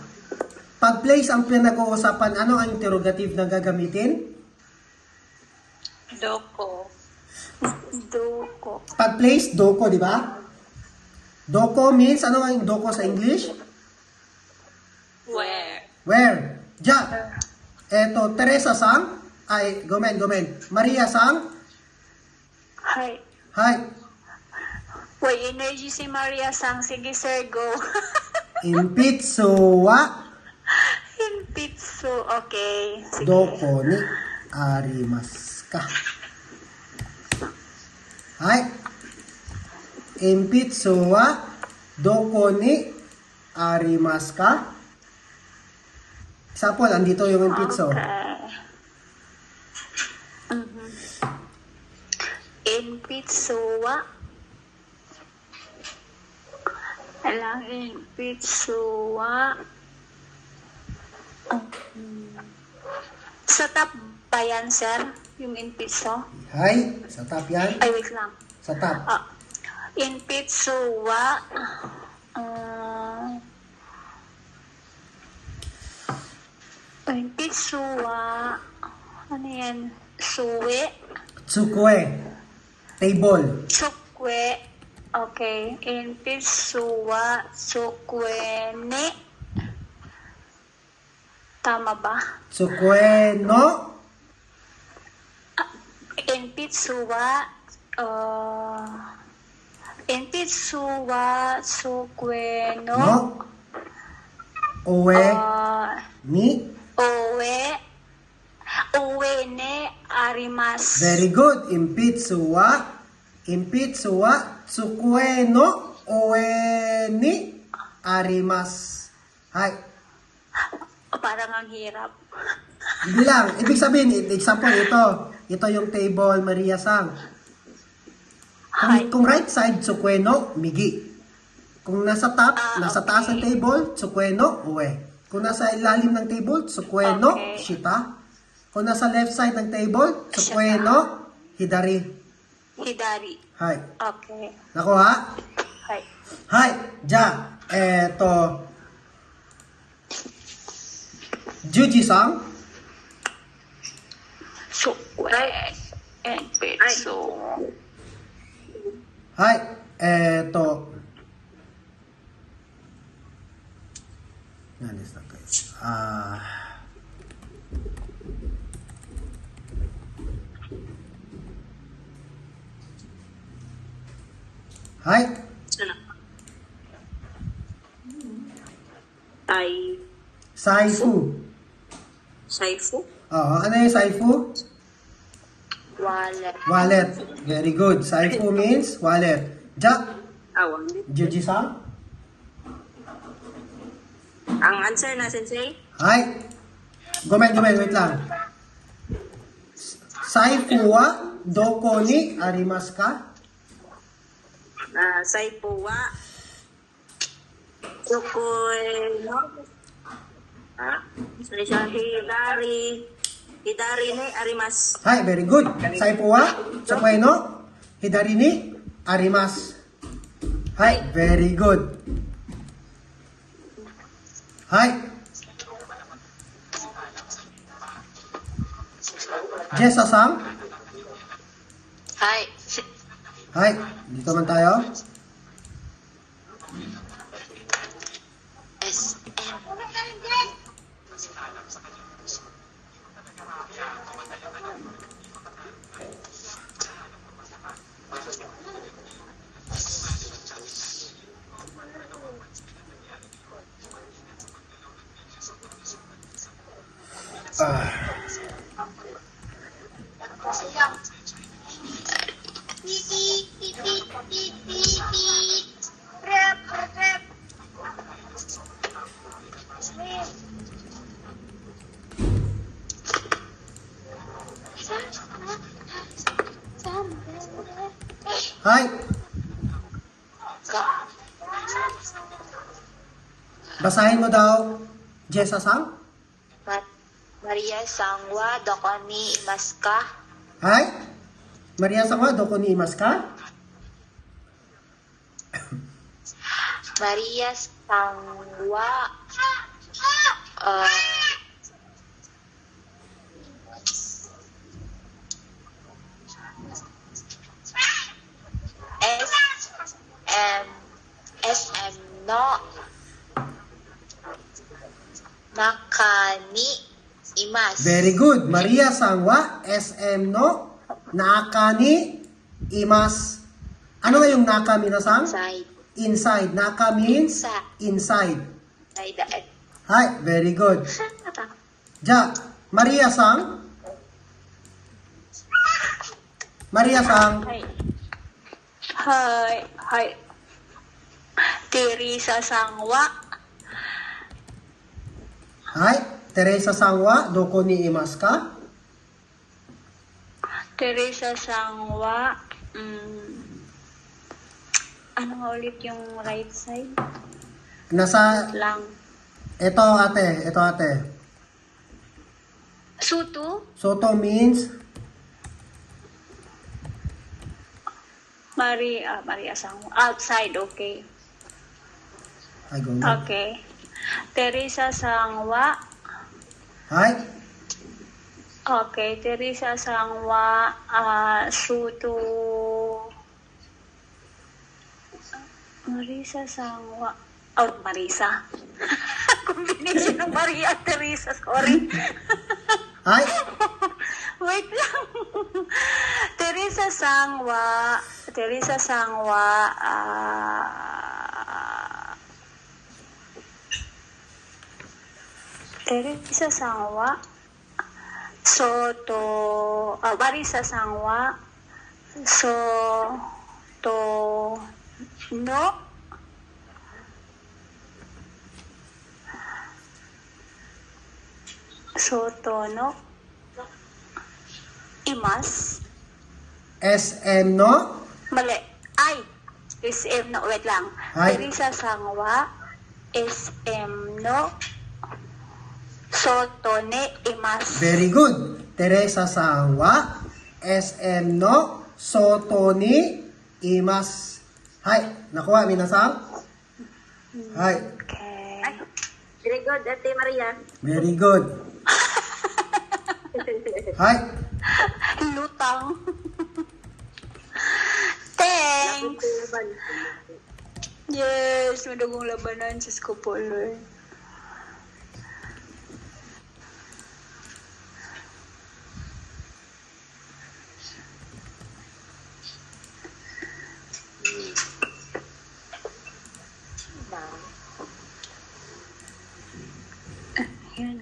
pag place ang pinag-uusapan, ano ang interrogative na gagamitin? Doko. Doko. Pag place, doko, di ba? Doko means, ano ang doko sa English? Where? Where? Ja. Eto, Teresa sang, ay, gomen. Maria sang, Hi. hi. Wait, energy si Maria Sang. Sige, sir, go. Impitsuwa, Impitso. Okay. Sige. doko ni arimasu ka. Hi. Impitsuwa, doko ni arimasu ka. Example, andito yung impitso. Okay. Impitsuwa. Alang impitsuwa. Sa top ba yan, sir? Yung in piso? Hay, sa top yan. Ay, wait lang. Sa top. In piso, wa? In piso, wa? Ano yan? Suwe? Tsukwe. Table. Sukwe. Okay. In piso, wa? Sukwe, ne? Tama ba? Tsukwe no. In piso, wa? In piso, wa? Sukwe, No. no? Uwe ni. Uwe ne arimas. Very good. Impitsuwa. Impitsuwa. Tsukwe no. Uwe ni. Arimas. Hay. Parang ang hirap. Bilang. Ibig sabihin, example, ito. Ito yung table Maria Sang. Hay. Kung right side, tsukwe no, migi. Kung nasa top, nasa taas ng table, tsukwe no, uwe. Kung nasa ilalim ng table, tsukwe no, Okay. shita. Kung nasa left side ng table, tsukwe no, hidari. Hidari. Hay. Okay. Nakuha? Hay. Hay. Ja. Eto. Juji-sang. Sukwe. And piso. Hay. Eto. Nalis na kayo. Hay. Sana. Ay, Saifu. Saifu. Ano yung Saifu? Wallet. Wallet. Very good. Saifu means wallet. Ja. Awang. Juji-sang. Ang answer na, Sensei? Hay. Gomen, wait lang. Saifu wa doko ni arimasu ka? Saifu wa Sukwe no? Sorry siya, Hidari ne arimas. Hay, very good. Saifu wa tsukwe no hidari ni arimasu. Hay, very good. Hay. Jessa-sang. Hi. Hay, dito man tayo. SM. Rep, rep. Hay. Basahin mo daw, Jessa-sang. Maria Sangwa, doko ni Imaska. Hay. Maria Sangwa, doko ni imasu ka? Maria Sangwa, SM no Nakani Imas. Very good. Maria Sangwa, SM no, naka ni imas. Ano nga yung naka, minasang? Side. Inside. Naka means inside. Ay, daan. Hi, very good. Ja, Maria Sang. Maria Sang. Hi. Hi. Teresa Sangwa. Hi, Teresa Sangwa, doko ni imasu ka? Teresa Sangwa. Ano nga ulit yung right side? Nasa, Lang. ito ate. Sutu. Soto means Maria Sang. Outside, okay. I go na. Okay. Teresa Sangwa. Hi. Okay, Teresa Sangwa. Sutu. Marisa Sangwa. Oh, Marisa. Combination ng Maria at Teresa. Sorry. Hi. Wait lang. Teresa Sangwa. Teresa Sangwa. Teresa Sangwa. Soto. Marisa Sangwa. Soto. No. Soto. No. Imas. SM no? Mali. Ay. SM no. Wait lang. Ay. Teresa Sangwa. SM no. Soto ne imas. Very good. Teresa Sangwa. SM no? Soto ni imas. Hi. Nakuha, minasang? Hi. Okay. Very good, Ate Maria. Very good. Hi. Lutang. Thanks. Yes, madugong labanan. Diyos ko po, Lord. Yan.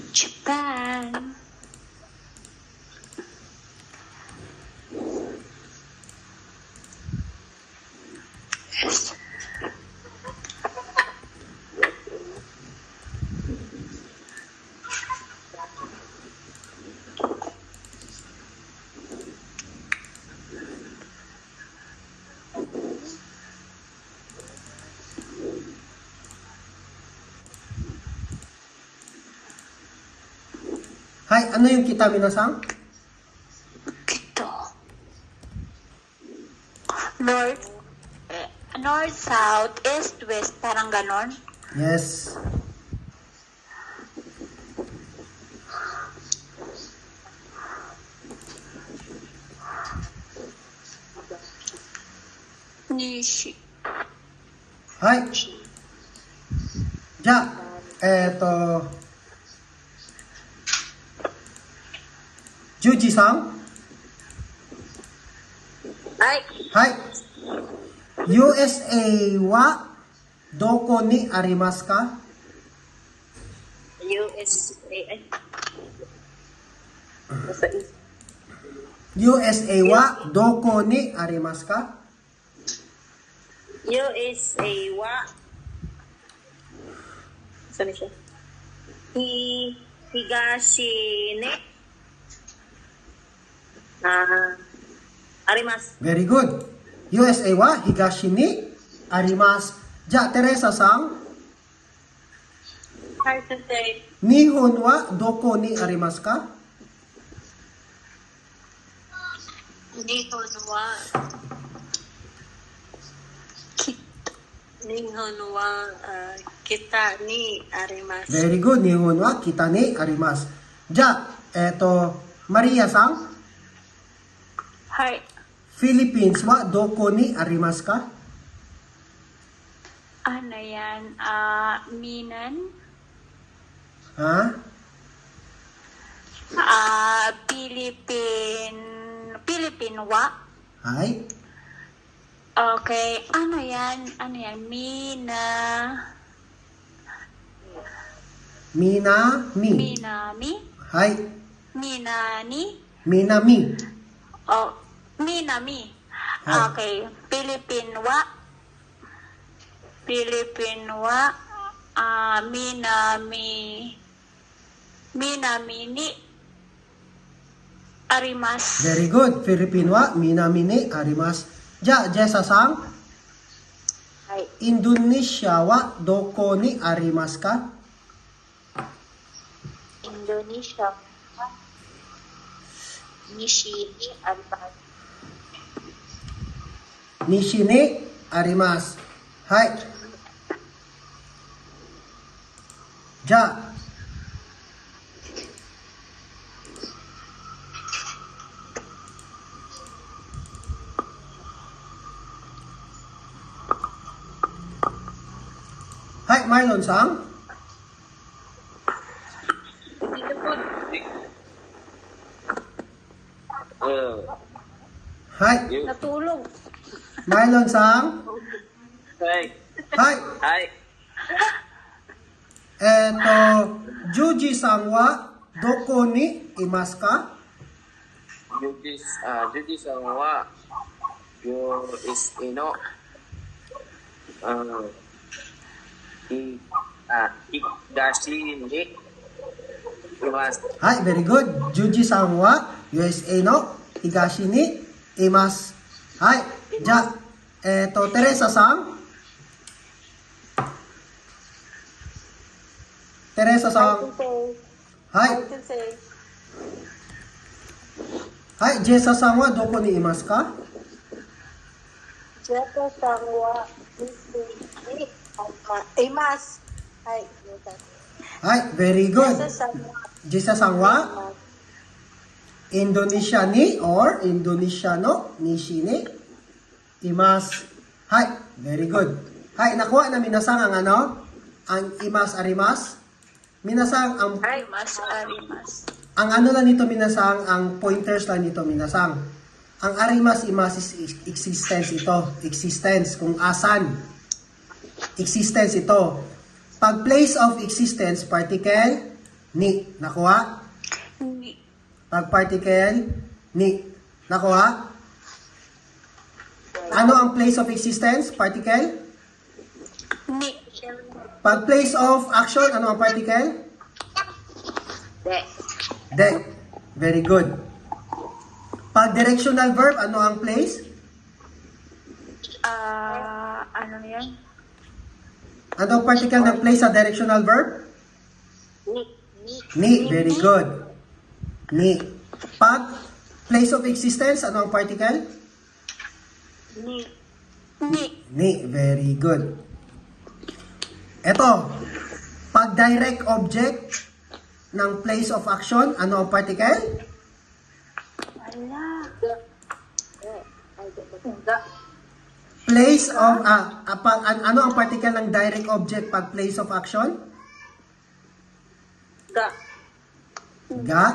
Japan. Yes. Hi, ano yung kita minasang? Ito. North. North, south, east, west. Parang ganon. Yes. Nishi. Hi. Ja. Eto. Juji-san? Ay, Hi. USA wa doko ni arimasu ka? USA. Ay. Nasa is. USA wa doko ni arimasu ka? USA wa. Saan siya? Higashi ne. Arimas. Very good. USA wa higashi ni arimasu. Ja, Teresa-san? Hard to say. Nihon wa doko ni arimasu ka? Nihon wa. Nihon wa kita ni arimasu. Very good. Nihon wa kita ni arimasu. Ja, eto, Maria-san? Hi. Philippines wa doko ni arimasu ka? Ano yan? Minan? Ha? Philippine wa? Hi. Okay. Ano yan? Minami. Minami? Hi. Minani? Minami. Oh, Minami. Ah. Okay. Philippine wa? Minami. Minamini arimas. Very good. Philippine wa, minamini, arimas. Jesasang, Ay, Indonesia wa, doko ni arimas ka? Indonesia. Nishini arimas. Nishini, arimas. Hai. Hai, Marlon sang. Hai, You. Natulog. Marlon sang. Hi. Hai. Hi. Juji sang wa, doko ni imasu ka? Juji-san wa, yo is ino, higashi ni imasu. Hai, very good. Juji sang wa, USA no, higashi ni imasu. Hai, Teresa sang. Teresa sang. Hai, hai, Jessa sang wa, doko ni imasu ka? Jetta sangwa imas. Ay, Hai, very good. Jetta sangwa Jessa sang wa, Indonesia ni or Indonesia no, nishi ni imasu. Hai, very good. Hai, nakuha na minasang ang ano? Ang imas arimas. Minasang ang Arimas, arimas. ang ano lang nito minasang, ang pointers lang nito minasang. Ang arimas imas is existence ito. Existence, kung asan. Existence ito. Pag place of existence, particle, ni. Nakuha? Ni. Pag particle, ni. Nakuha? Ano ang place of existence? Particle? Ni. Pag place of action, ano ang particle? De. De. Very good. Pag directional verb, ano ang place? Ano yan? Ano ang particle ng place sa directional verb? Ni. Very good. Ni. Pag place of existence, ano ang particle? Ni. Ni. Very good. Ito. Pag direct object ng place of action, ano ang particle? Wala. Place of, ano ang particle ng direct object pag place of action? ga. Ga.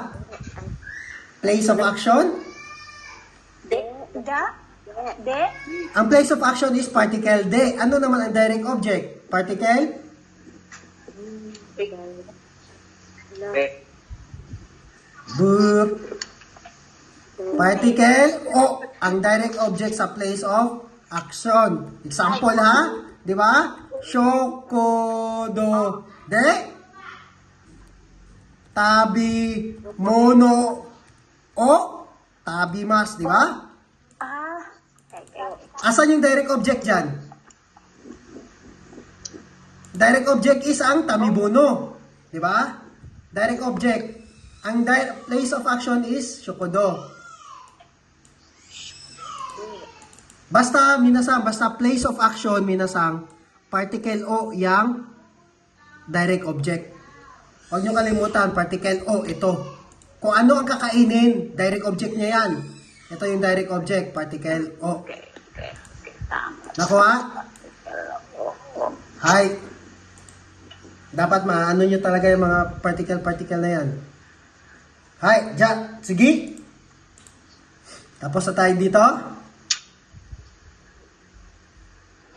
Place of action? De. Da. De. Ang place of action is particle de. Ano naman ang direct object? Particle? Boop. Particle o. Ang direct object sa place of action. Example ha? Di ba? Shokodo de. Tabi mono o. Tabimas. Di ba? Asan yung direct object dyan? Direct object is ang tamibono. Di ba? Direct object. Ang place of action is shokodo. Basta place of action, minasang, particle o yang direct object. Huwag nyo kalimutan, particle o, ito. Kung ano ang kakainin, direct object niya yan. Ito yung direct object, particle o. Nakuha? Hi. Dapat maano nyo talaga yung mga particle na yan. Hi, sige. Tapos na tayo dito.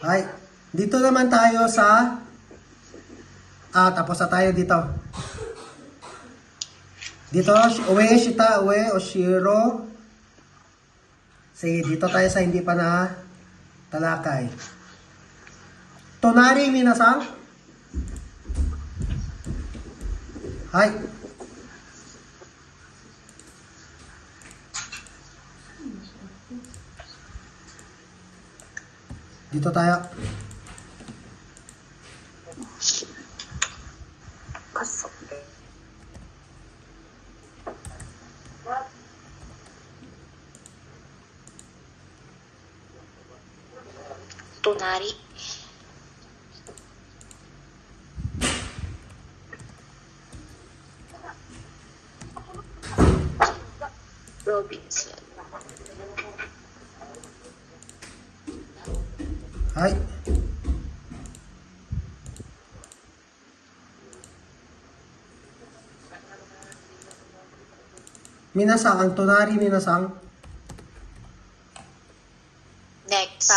Hi. Dito naman tayo sa tapos na tayo dito. Dito, uwe, shita, uwe, oshiro. Sige, dito tayo sa hindi pa na talakay. Tonari minasang. Hi. Dito tayo. Tunari. Robinson. Hay. Minasang, ang tonari minasang. Next.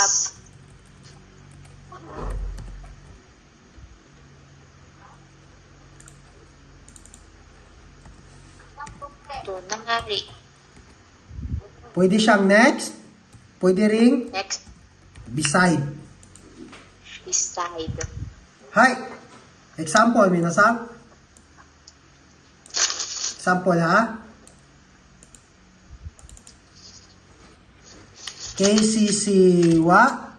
Tunari. Pwede siyang next. Pwede ring Next. beside. Beside. Hay. Example, minasang. Example, ha? KCC wa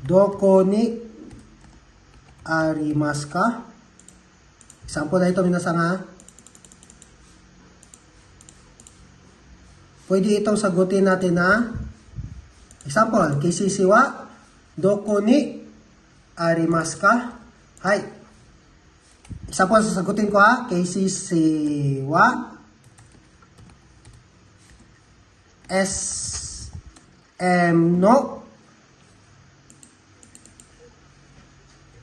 doko ni arimasu ka? Example na ito, minasang, ha? Pwede itong sagutin natin na example, KCC wa doko ni arimasu ka? Hay. Example, sasagutin ko, ha? KCC wa SM no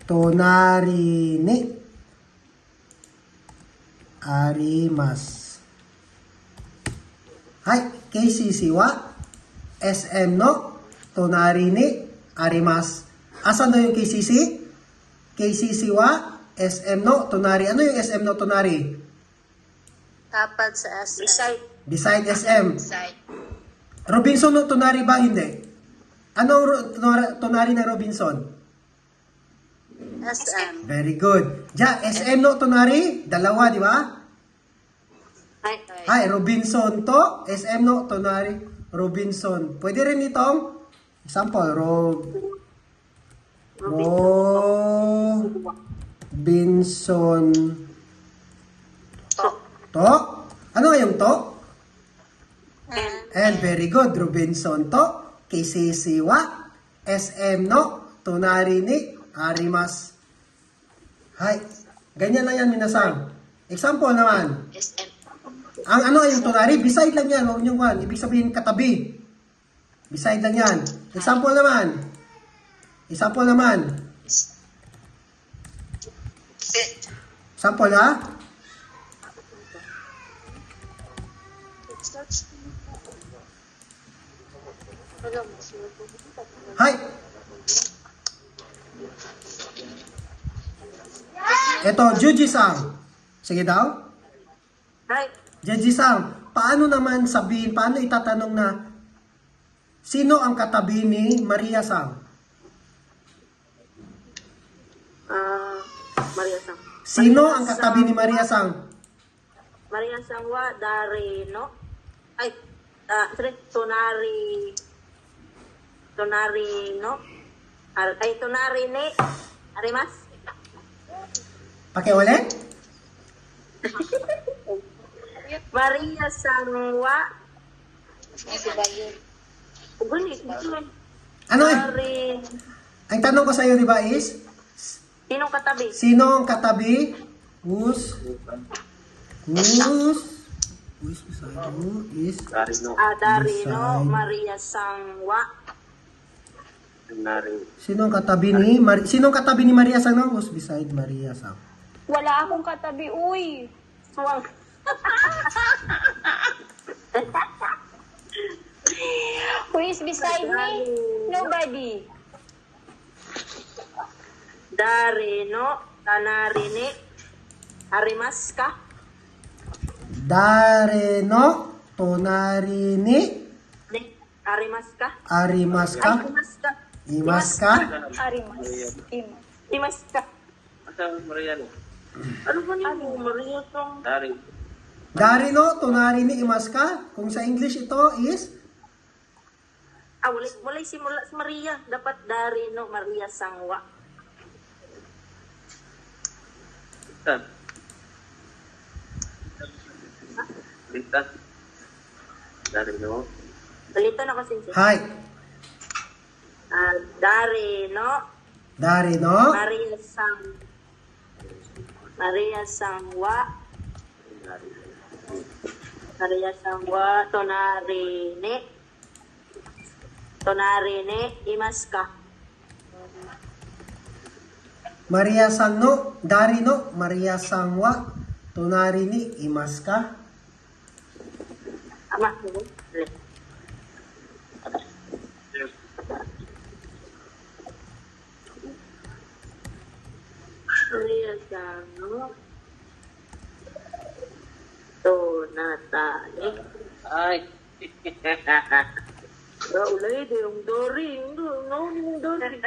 tonari ni arimasu. Hay, KCC wa SM no tonari ni arimasu. Asan na yung KCC? KCC wa SM no tonari. Ano yung SM no tonari? Tapat sa SM. Beside SM. Beside. Robinson no tonari ba? Hindi. Ano tonari na Robinson? SM. Very good. SM no tonari, dalawa, di ba? Ay, Hi, Robinson to, SM no tonari, Robinson. Pwede rin itong example, Robinson to. Ano nga yung to? And very good, Robinson to, KCC wa, SM no tonari ni arimasu. Hi, ganyan na yan, minasang. Example naman. SM. Ang ano yung tonari, beside lang yan, huwag niyong kwan. Ibig sabihin katabi. Beside lang yan. Example naman. Example naman. Example, ha? Hi. Ito, Juji-san. Sige daw. Right. Juji-san, paano naman sabihin, paano itatanong na sino ang katabi ni Maria-san? Maria Sang. Sino ang katabi ni Maria-san? Maria Sang wa dari no. Ay, tonari. Tonari no. Ay, tonari ni arimasu. Pakiulit? Maria Sang wa Uguni, Ano eh? dari Ang tanong ko sa iyo, di ba, is sinong katabi? sino ang katabi? Who's beside who is Dari no. Dari no Beside. Maria Sang wa Nari. sino ang katabi ni sino ang katabi ni Maria Sang? No? Who's beside Maria Sang? Wala akong katabi, uy. Suwang. Who is beside me? Nobody. Dari no tanari ni arimasu ka? Dare no tonari ni Ni arimasu ka? arimasu Ay, ka? imasu ka. Imasu ka? Arimas. Imasu ka. Asa Maria no? Ano ba niyo? Maria Sang. Dari. Dari no, tonari ni imaska. Kung sa English ito is, Walay simula sa Maria. Dapat dari no, Maria Sangwa. Lita. Dari no. Balita na kasi siya. hi. Dari no, Dari no, Maria Sangwa. Maria Sangwa, Tonari ni Imaska. Maria Sangno, Dari no, Maria Sangwa, tonari ni imaska. Ama, Maria Sangwa. Tonatani. Ay. Ulay, yung Dory. Yung Dory.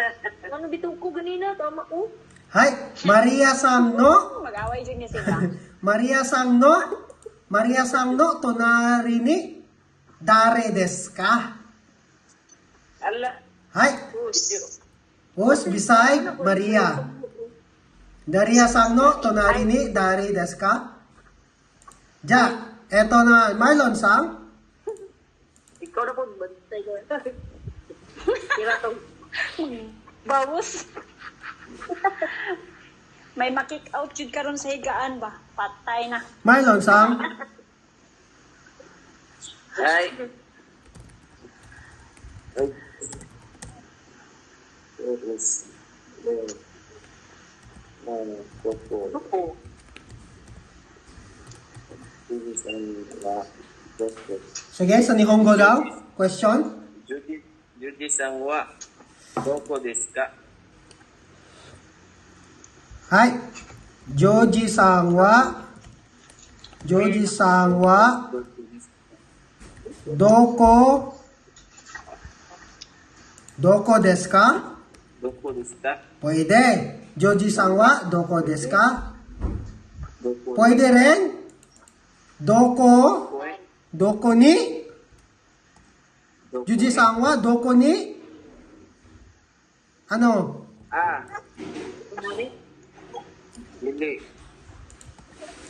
Ano bitaw ko ganina? Tama ko. Hi, Maria Sangno, Mag-away dyan niya sila. Maria Sangno, tonari ni Dare desu ka? Ala. Hi, who's beside Maria? Daria Sangno, tonari ni Dare desu ka? Ja, eto na, Marlon Sang. Ikaw na po, bantay ko. Kira to. Bawas. May makik out yun karon sa higaan ba? Patay na. Marlon Sang. Ay. Opo. Sige, sa Nihongo daw. Question? Judy Sangwa. Doko desu ka? Hi. Joji Sangwa. Doko desu ka? Doko desu ka? Pwede. Joji Sangwa, doko desu ka? Doko Pwede rin. Doko ni? Joji Sangwa, doko ni? Ano? Lili.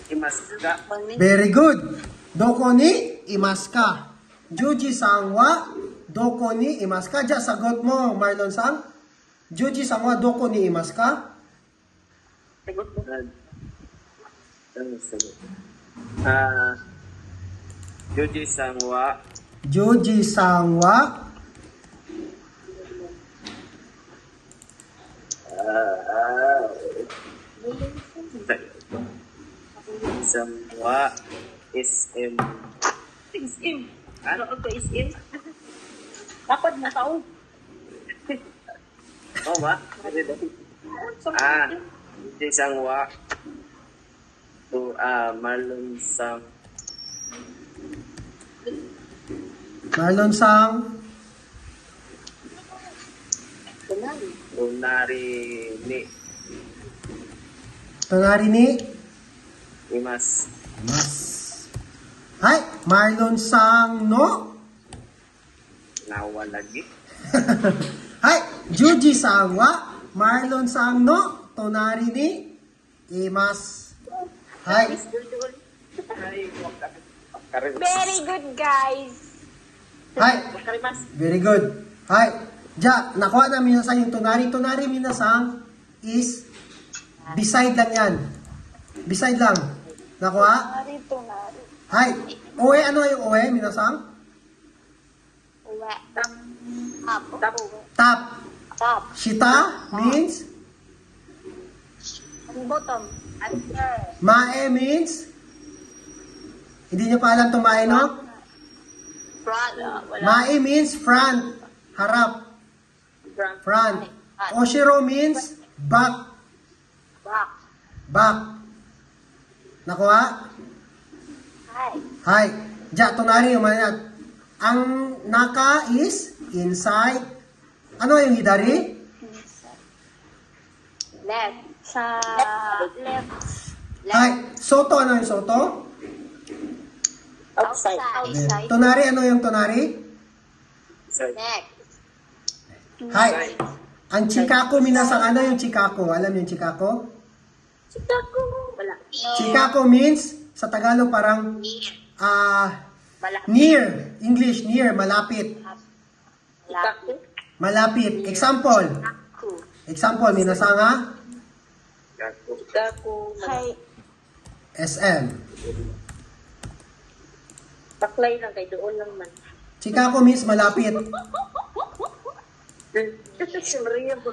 Imasu ka? Very good. Doko ni imaska. Juji Sangwa, doko ni imaska. Diyan, sagot mo, Marlon Sang. Juji Sangwa, doko ni imaska. Sagot mo. Judy Sangwa. Juji Sangwa. Sangwa SM. Is-im. Ano ang is-im? Dapat mo tao. Oh, ba? Judy Sangwa. Marlon Sang. Marlon Sang. Tonari ni Tonari ni Imas. Mas. Hi, Marlon Sang no. Nawa lagi. Hi, Juji Sangwa. Marlon Sang no. Tonari ni Imas. Hi. Very good, guys. Hi. Karimas. Very good. Hi. Ja, nakuha na minasang yung tonari. Tonari minasang is beside lang yan. Beside lang. Nakuha? Narito na. Hi. Oe, ano yung oe minasang? Uwe. Apo. Top. Top. Shita means? Ang bottom. Answer. Mae means? Hindi nyo pa alam itong mae, no? Front. Mae means front. Harap. Front. Oshiro means back. Back. Back. Nakuha? Hi. Hi. Ja, tonari yung manat. Ang naka is inside. Ano yung hidari? Left. Sa left. Hi. Soto, ano yung soto? Outside. Outside. Tonari, ano yung tonari? Next. Hi. Ang chikako minasang, ano yung chikako? Alam yung chikako? Chikako. Wala. Chikako means, sa Tagalog parang, Malaki. near. English, near, malapit. Chikako. Malapit. Example. Example, minasang ha? Chikako. Hi. SM. Paklay lang kay doon lang man. Chikako means malapit. Maria po.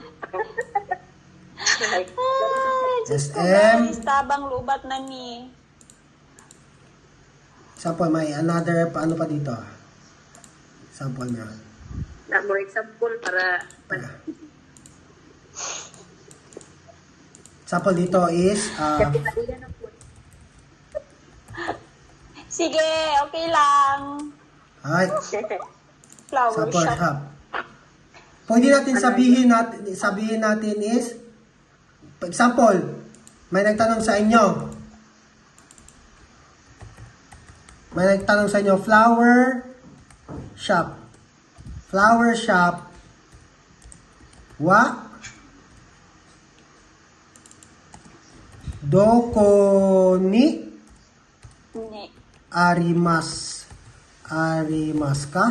Ay, Diyos ko SM. guys, tabang lubat na ni. Example, may another, paano pa dito? Example nga. Na more example para Example dito is, Kaya na po. Sige, okay lang. hi, Flower example shop. shop. Pwede natin sabihin natin is, for example, may nagtanong sa inyo. May nagtanong sa inyo, flower shop. Flower shop. Wa? Doko ni Ni. arimas ka.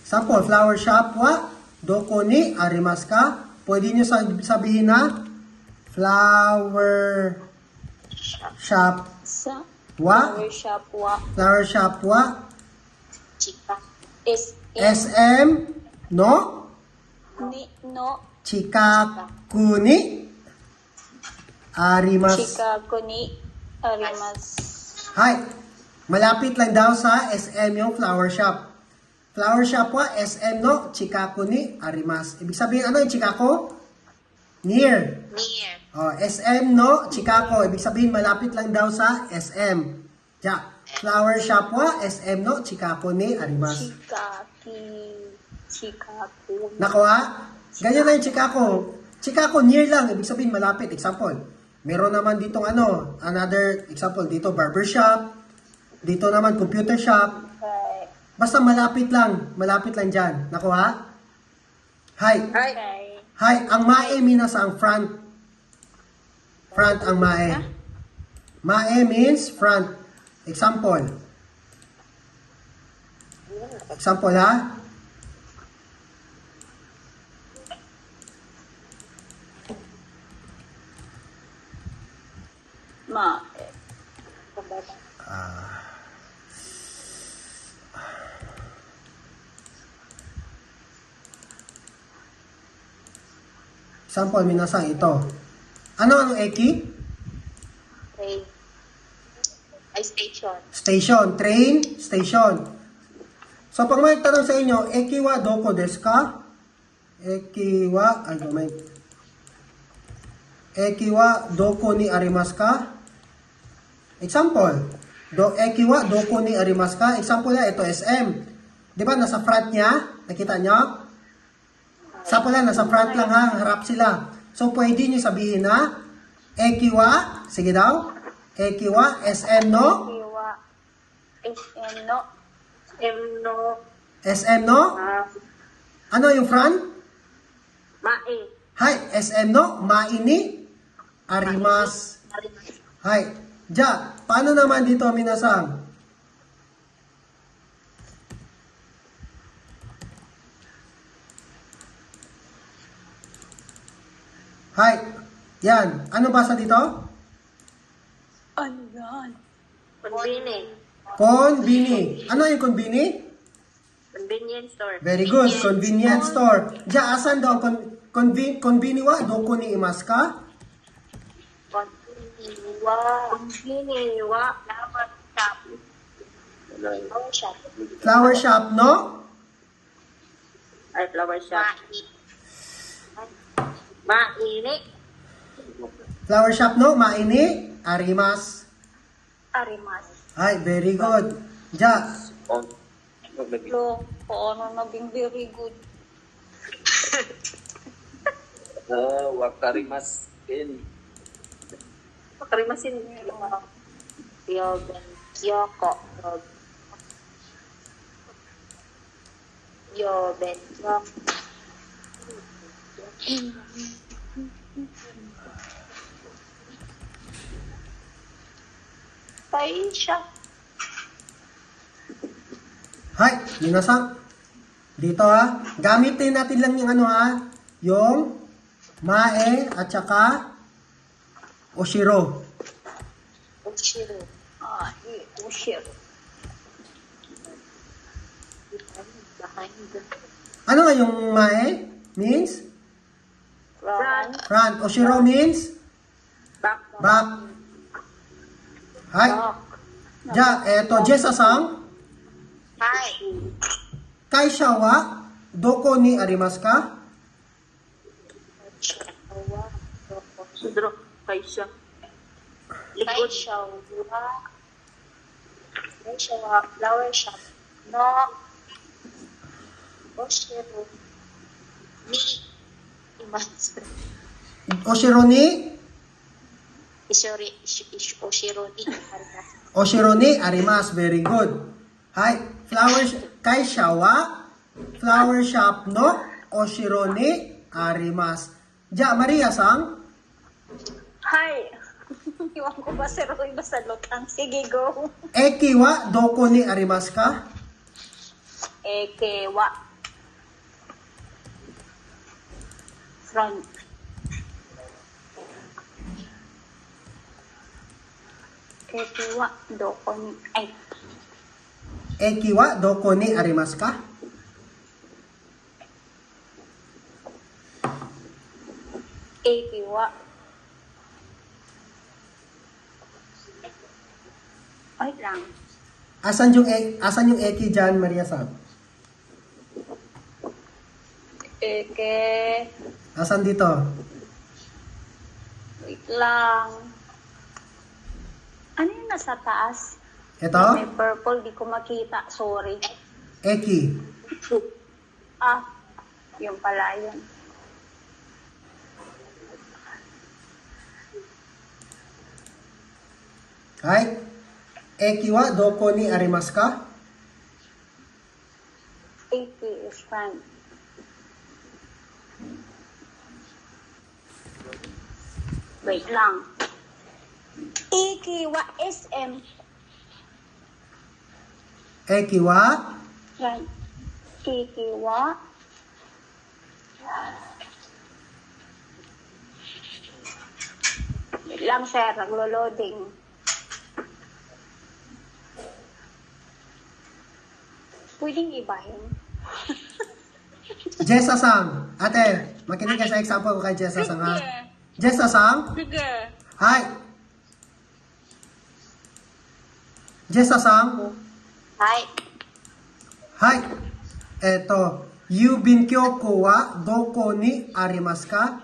Sample, flower shop wa doko ni arimas ka. Pwede nyo sabihin na flower shop Sa wa flower shop wa. flower shop wa Chika. Is SM no ni no. chika kuni arimas. Chicago ni Arimas. Hi. Malapit lang daw sa SM yung flower shop. Flower shop wa, SM no, Chikako ni Arimas. Ibig sabihin, ano yung Chikako? Near. Near. Oh, SM no, Chikako. Ibig sabihin, malapit lang daw sa SM. Ja. Flower shop wa, SM no, Chikako ni Arimas. Chicago. Nakuha? Ganyan lang yung Chikako. Chikako, near lang. Ibig sabihin, malapit. Example. Meron naman ditong ano, another example dito, barber shop. Dito naman, computer shop. Okay. Basta malapit lang dyan. Nakuha? Hi. Hi. Okay. Hi, ang mae means ang front. Front ang mae. Mae means front. Example. Example ha? Ma. Example, minasang ito. Ano eki? Train. Ay, station. Station. Train, station. So, pag may tanong sa inyo, eki wa doko desu ka? Eki wa, ay, may. Eki wa doko ni arimasu ka? Example. Eki wa doko ni arimasu ka? Example na, ito SM. Di ba, nasa front niya? Nakita nyo? Example lang, nasa front lang ha, harap sila. So, pwede nyo sabihin na, eki wa, sige daw, eki wa, SM no? Iwa. SM no. Emno. SM no? Ano yung front? Mae. Hi, SM no? Maini? Arimas. Hi. Ja, paano naman dito, minasang? Hi. Yan. Ano basa dito? Ano yan? Conveni. Konbini. Ano yung konbini? Convenience store. Very good. Convenience store. Ja, asan daw ang konbini wa? Doko ni imas ka? Konviniwa. Konviniwa. Flower shop. Flower shop, no? Ay, flower shop. Mai. Maini. Flower shop, no? Maini? Arimas. Arimas. Hi, very good. Ja, On. Lo, paano naging very good? Wakarimas in. Pakarimasin. Yoga. Yoko. Yoben. Yok. Paisha. Hay, minasan. Dito ha. Gamitin natin lang yung ano ha. Yung mae at saka oshiro. Ushiro. Ah, Ushiro. Behind. Ano nga yung mae? Means? Front. Front. Oshiro means? Back. Back. Hay. Ja, eto, Jessa-san. Hi. Kaisha wa doko ni arimasu ka? Sudro, kaisya. Kaisha wa flower shop. No. Oshiro. Ni. Imasu. Oshiro ni? Oshiro ni. Oshiro ni arimasu. Very good. Hay. Kaisha wa flower shop no oshiro ni arimasu. Ja, Maria-san. Hi. Iwan ko ba si Roy basta lutang. Sige, go. Eki wa doko ni arimasu ka? Ekewa. Front. Ekewa. Doko ni. Ay. Eki wa doko ni arimasu ka? Ekewa. Ay lang. Asan yung eki dyan, Maria-san? Eke. Asan dito? Wait lang. Ano yung nasa taas? Ito? May purple. Di ko makita. Sorry. Eki. Ah. Yung pala yun. Hay. Eki wa doko ni arimasu ka? Eke is front. Wait lang. Eke wa SM. Eki wa Front. Eke wa. Wait lang, sir. Naglo-loading. Pwedeng ibahin. Jessa-san. Ate, makinig ka sa example ko kay Jessa-san ha. Sige. Jessa-san. Sige. Hi. Jessa-san. Hi. Hi. Eto, Yubin Kyoko wa doko ni arimasu ka?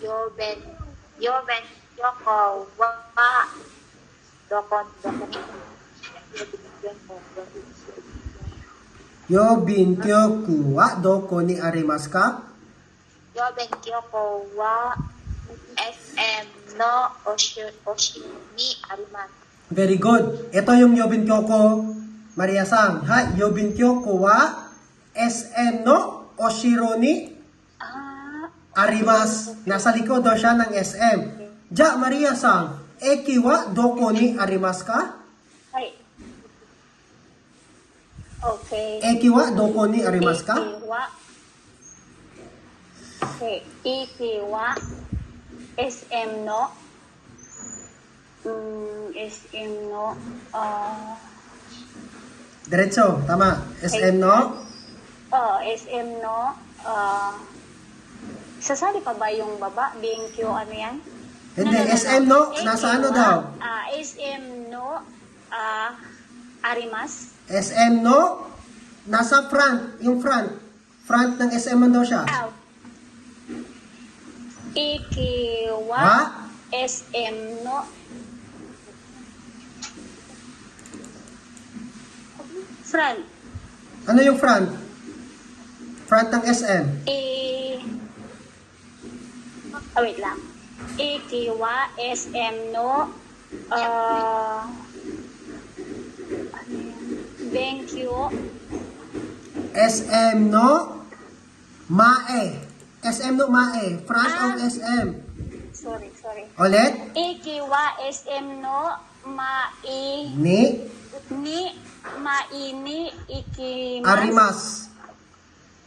Yoben. Yoko. Wa. Dokon. Yubin Kyoku wa doko ni arimasu ka? Yoben Kyoko wa SM no Oshi ni arimasu. Very good. Ito yung Yubin Kyoko, Maria-san. Hi. Yubin Kyoko wa SM no Oshiro ni Ah, arimasu. Nasa likod daw siya ng SM. Ja, Maria-san. Eki wa doko ni arimasu ka? hi. Okay. Eki wa doko ni arimasu ka? Ikiwa. Okay. Ikiwa. SM no. SM no. Diretso, tama. SM no? SM no. Sasali pa ba yung baba? BNQ ano yan? Hindi, SM no? Nasa ano daw? SM no. Arimas. SM no? Nasa front. Yung front. Front ng SM man daw siya. Out. Ikiwa. Ha? SM no. Front. Ano yung front? Front ng SM. Wait lang. Ikiwa, SM no. Thank you. SM no Mae. SM no Mae. Front of SM. Sorry. Ulit. Iki wa SM no mai Ni ni maini ikimas. Arimas.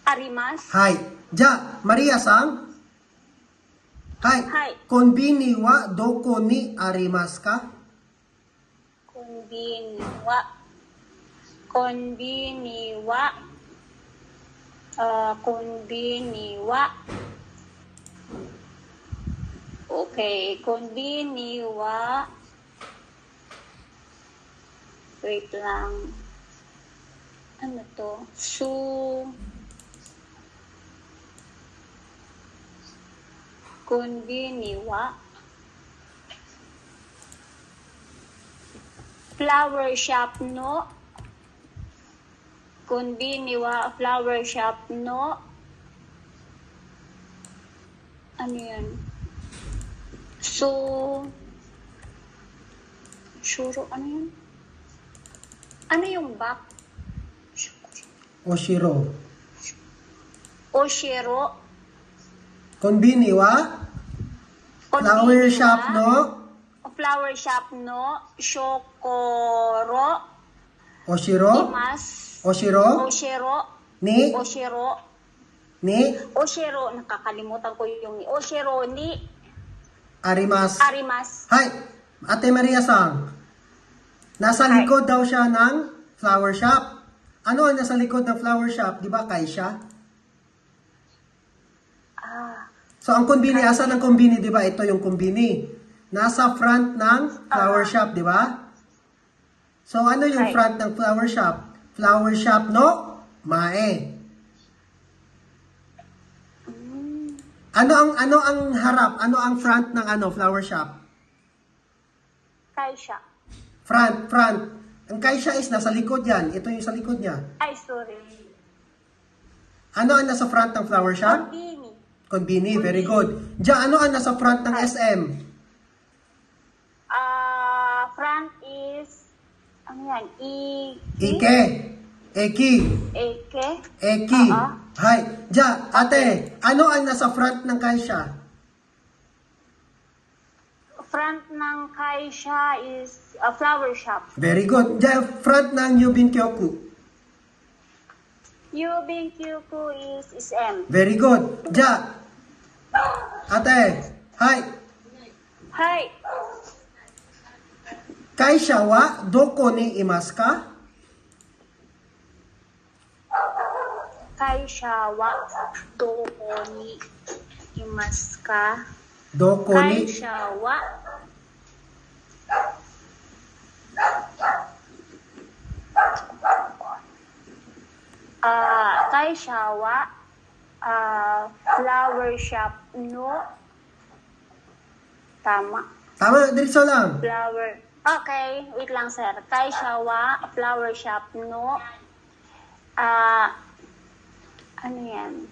Arimas. Hai. Ja, Maria sang. Hai. Hai. Konbini wa doko ni arimas ka? Konbini wa okay, konbini wa wait lang, ano to, konbini wa flower shop no, konbini wa flower shop no, ano yun, shuro, ano yun, ano yung back, Oshiro. oshiro, Konbini wa flower shop no flower shop no, shokoro, Oshiro. imas, Oshiro. Ni nakakalimutan ko yung ni Oshiro ni arimas. Arimas. Hai. Ate Maria sang. Nasa likod daw siya ng flower shop. Ano ang nasa likod ng flower shop? Di ba Kaisha? So ang kumbini, asan ang kumbini? Di ba ito yung kumbini? Nasa front ng flower shop, di ba? So ano yung front ng flower shop? Flower shop no Mae. Ano ang harap? Ano ang front ng flower shop? Kaisha. Front. Ang Kaisha is nasa likod yan. Ito yung sa likod niya. Ay, sorry. Ano ang nasa front ng flower shop? Konbini. Konbini, very good. Diyan, ano ang nasa front ng SM? Front is, ano yan? Ike. Eki. Eki. Hay. Diyan, ate, ano ang nasa front ng Kaisha? Front ng Kaisha is a flower shop. Very good. Diyan, front ng Yubin Kyoku. Yubin Kyuku is SM. Very good. Diyan, ate, hay. Hi. Kaisha wa doko ni imasu ka? Kaisha wa doko ni imasu ka? Doko ni Kaisha wa Kaisha wa flower shop no. Tama. Tama, diretso lang. Flower. Okay, wait lang sir. Kaisha wa flower shop no. Ano yan?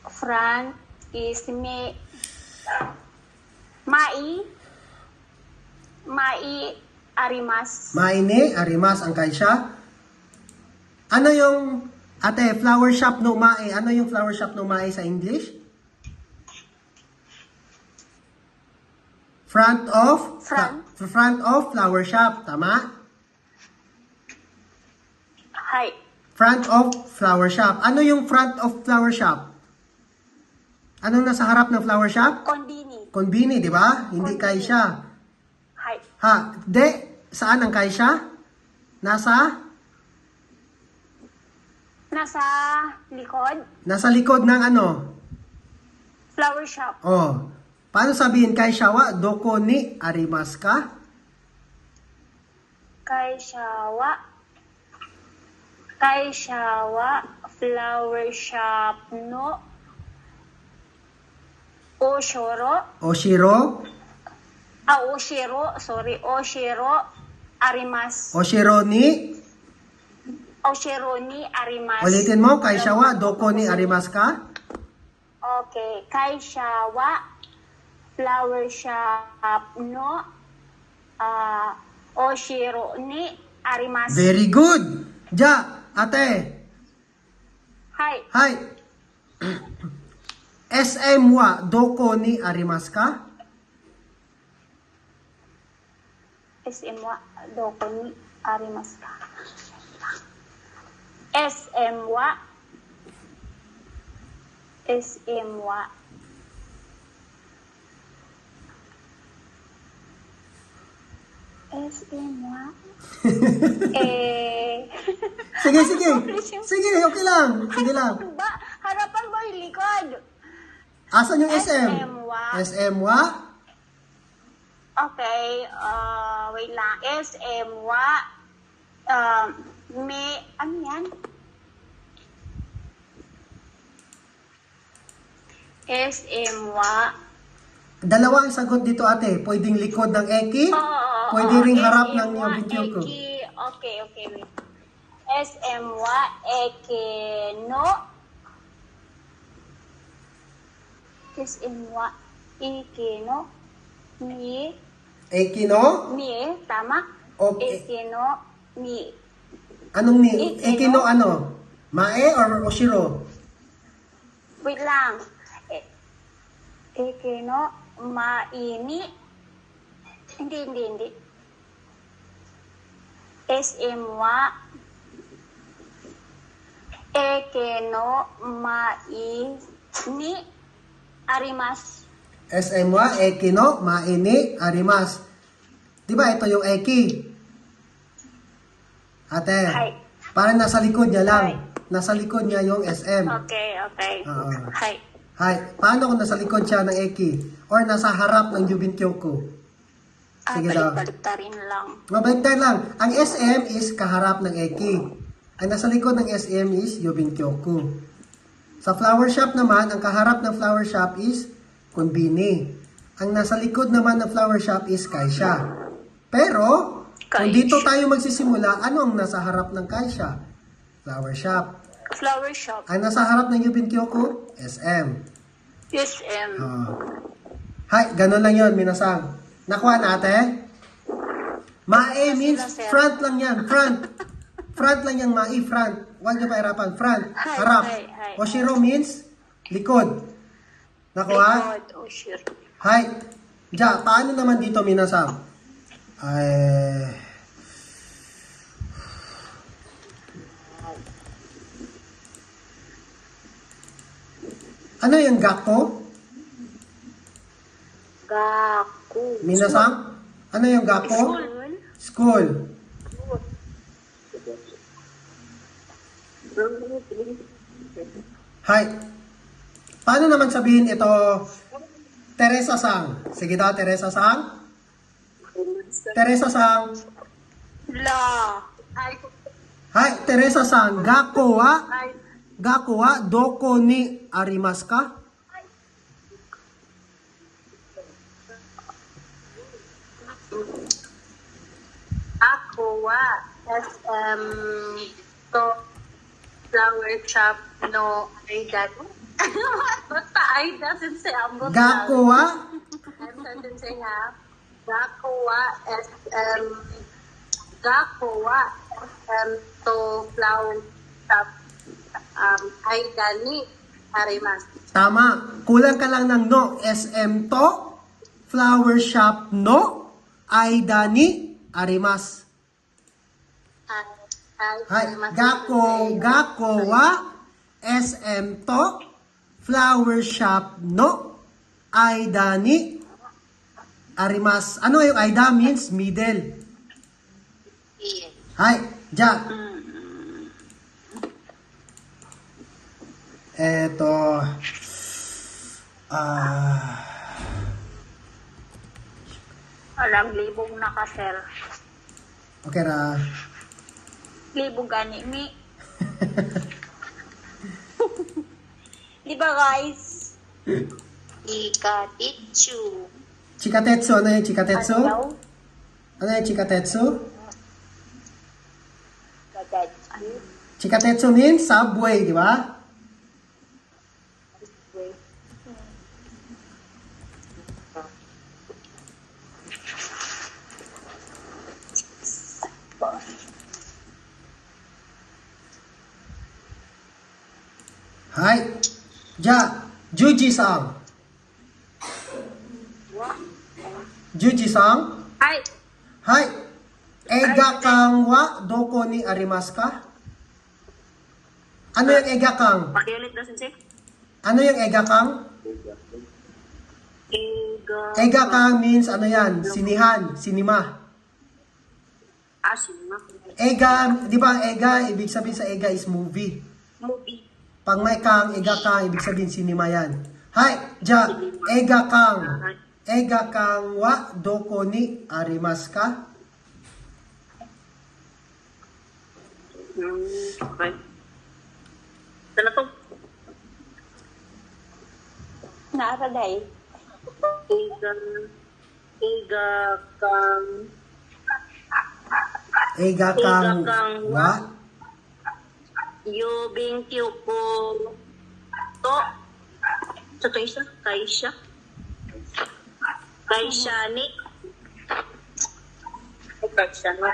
Front is Mai Arimas. Maine, arimas ang Kaisha. Ano yung, ate, flower shop no Mae? Ano yung flower shop no Mae sa English? Front of flower shop, tama? Hi. Front of flower shop. Ano yung front of flower shop? Anong nasa harap ng flower shop? Konbini. Konbini, di ba? Hindi Kaisha. Hi. Ha, saan ang Kaisha? Nasa likod. Nasa likod ng ano? Flower shop. Oh. Paano sabihin Kaisha wa doko ni arimasu ka? Kaisha wa flower shop no. Oshiro Arimas. Oshiro ni Arimas. ulitin mo, Kaisha wa doko ni arimasu ka? Okay, Kaisha wa flower shop no. Oshiro ni Arimas. Very good. Ja, ate. はい。はい。SM はどこにありますか？ SM はどこにありますか？ SM は SM はSM はSige, sige. Sige, okay lang. Sige lang. ba? Harapan ba yung likod? Asan yung SM? SM wa. SM wa? Okay, wait lang. SM wa. May, ano yan? SM wa. Dalawa ang sagot dito ate. Pwedeng likod ng eki. Pwede ring harap ng Yobityoku. Okay, wait. SM wa eke no. SM wa eke no. Mi. Eki no? Mi, tama? Okay. Eke no. Mi. Anong ni? Eki Eki no ano? Mae or oshiro? Wait lang. Eke no. Maini. Hindi. SM wa eke no maini arimasu. SM wa eki no maini arimas. Diba ito yung eki? Ate, Hai. parang nasa likod niya lang. Hai. Nasa likod niya yung SM. Okay. Oo. Hai. Hi, paano kung nasa likod siya ng eki? Or nasa harap ng Yubintyoku? Sige daw. Balik-baliktarin lang. Mabaliktad lang. Ang SM is kaharap ng eki. Ang nasa likod ng SM is Yubintyoku. Sa flower shop naman, ang kaharap ng flower shop is Konbini. Ang nasa likod naman ng flower shop is Kaisha. Pero, kung Kaisha. dito tayo magsisimula, ano ang nasa harap ng Kaisha? Flower shop. Flower shop. Ang nasa harap ng Yubintyoku, SM. SM. Hi, ganun lang yun, minasang. Nakuha natin? Mae means sir. front lang yan, front. Front lang yan, mae, front. Huwag niyo pahirapan, front, Hi, harap. hi. Oshiro means likod. Nakuha? Likod. Oh, sure. Hi. Ja, paano naman dito, minasang? Ay... Ano yung gakko? Gaku. Minasang? Ano yung gakko? School. Hi. Paano naman sabihin ito, Teresa Sang? Sige daw, Teresa Sang. Teresa Sang. La. Hi, Teresa Sang. Gakko wa doko ni arimasu ka? Ako wa SM to flower shop no Aida. Basta Aida since ambot. Gakko wa? I'm certain say ha. Gako wa SM Gako wa SM to flower shop Aida ni Arimas. Tama. Kulang ka lang ng no. SM to, flower shop no, Aida ni arimas. Hi, gakko wa SM to flower shop no Aida ni arimas. Ano yung Aida means middle. Hi, ja. Eto Alam, libong nakasel. okay ra. Libong gani mi. Di ba guys? Ikatichu. Chikatetsu, ano yung chikatetsu? Ano daw? Ano yung chikatetsu? Ano? Chikatetsu means subway, di ba? Ja, Juji-san. Juji-san. Hi. Hai. Ega kang wa doko ni arimasu ka? Ano yung ega kang? Pakiulit na, sensei. Ano yung ega kang? Ega kang means ano yan? Sinihan, sinima. Sinima. Ega, di ba ega, ibig sabihin sa ega is movie. Movie. Pag may kang, ega kang, ibig sabihin sinima yan. Hai, ja, ega kang wa doko ni arimasu ka? Okay. Sana to? Naaraday. Ega kang kang wa? Yubing ko to. Sa to isa? Kaisha? Kaisha ni? Kaisha ni.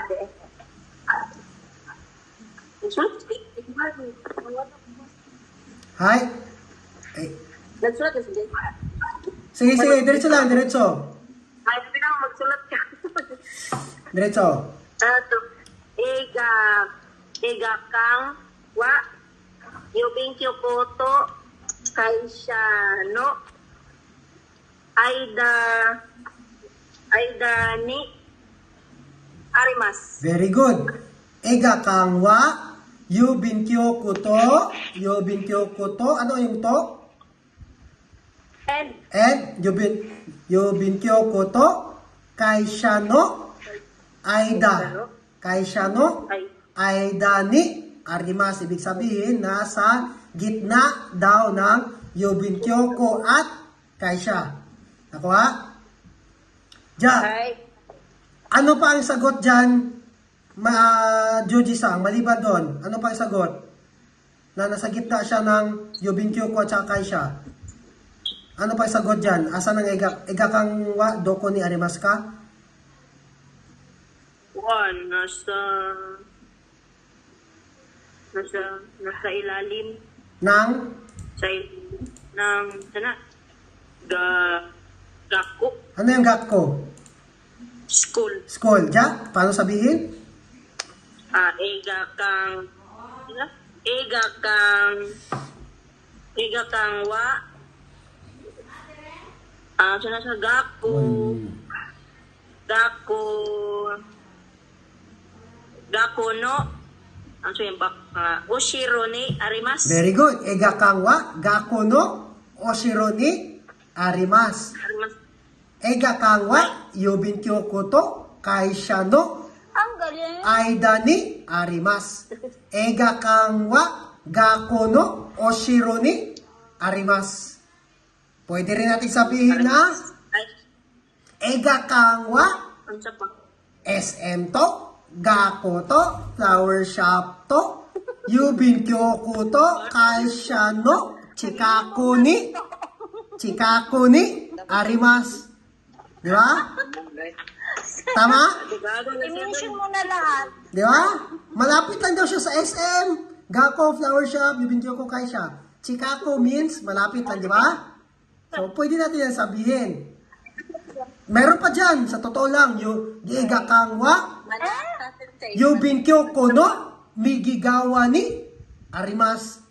Hai? Eh, Nagsulat na sige. sige, diretso lang, diretso. Ay, hindi na magsulat ka. Diretso. To. Ega kang wa yubing ko to kaisha no Aida ni arimas. Very good. Ega kang wa, yubinkyo kuto, ano yung to? And Yubinkyo kuto, kaisha no, aida. Kaisha no, ay aida ni, arimas. Ibig sabihin, nasa gitna daw ng yubinkyo ko at kaisha. Nakuha? Ja, ay ano pa ang sagot dyan? Juji-san, maliban doon, ano pa ang sagot? Na nasa gitna siya ng Yubinkyo ko at saka Kaisha. Ano pa ang sagot dyan? Asa ng ega kang wa doko ni arimasu ka? nasa ilalim Nang ng sana gako ano yung gakko? school. School. Ja, paano sabihin? Ega kang wa sana sa gako no yung oshiro ni arimas. Very good. Ega kang wa, gakko no, oshiro ni arimasu. Ega kang wa, yubinkyo ko to, kaisha no, Ang galing. aida ni arimasu. Ega kang wa, gakko no, oshiro ni arimasu. Pwede rin natin sabihin na, ega kang wa, Ang sa pa. SM to, gakko to, flower shop to, yubinkyo ko to, kaisha no, chikaku ni arimasu. Di ba? Tama? I-mention mo na lahat. Di ba? Malapit lang daw siya sa SM. Gakko, flower shop, yubinkyo ko, kaisha. Chikaku means malapit lang, di ba? So, pwede natin yan sabihin. Meron pa dyan, sa totoo lang, ega kang wa, yubinkyo ko no, migigawa ni arimasu.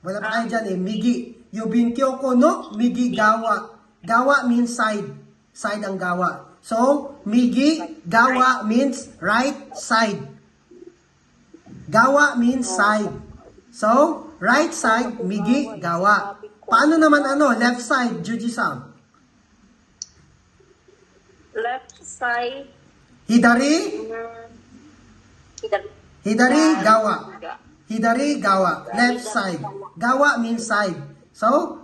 Wala pa kayo dyan migi. Yubinkyo ko no, migigawa. Gawa means side. Side ang gawa. So, migi, gawa means right side. Gawa means side. So, right side, migi, gawa. Paano naman left side, Juji-san? Left side. Hidari, hidari, gawa. Hidari, gawa. Left side. Gawa means side. So,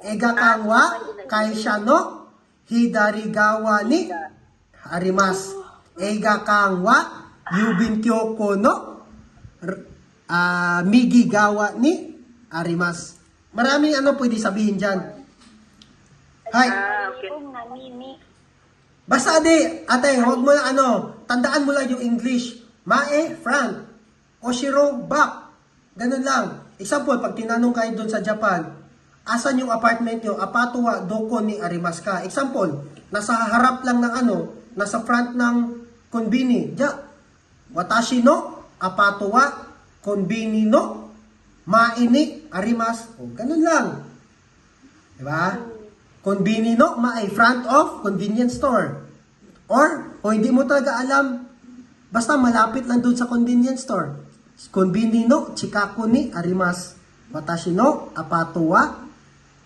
ega kang wa, kaisha no, hidari gawa ni arimasu. Ega kang wa, yubinkyo ko no, migi gawa ni arimasu. Maraming pwede sabihin dyan. Hay. Okay. Kung namini. Basta ate, huwag mo lang tandaan mo lang yung English. Mae, front. Oshiro, back. Ganun lang. Example, pag tinanong kayo doon sa Japan, Asan yung apartment nyo? Apatuwa, doko ni arimas ka. Example, nasa harap lang ng nasa front ng konbini. Ja, watashi no, apatuwa, konbini no, maini, arimas. O, ganun lang. Diba? Konbini no, maay, front of convenience store. Or, o hindi mo talaga alam, basta malapit lang doon sa convenience store. Konbini no, chikaku ni arimas. Watashi no, apatuwa,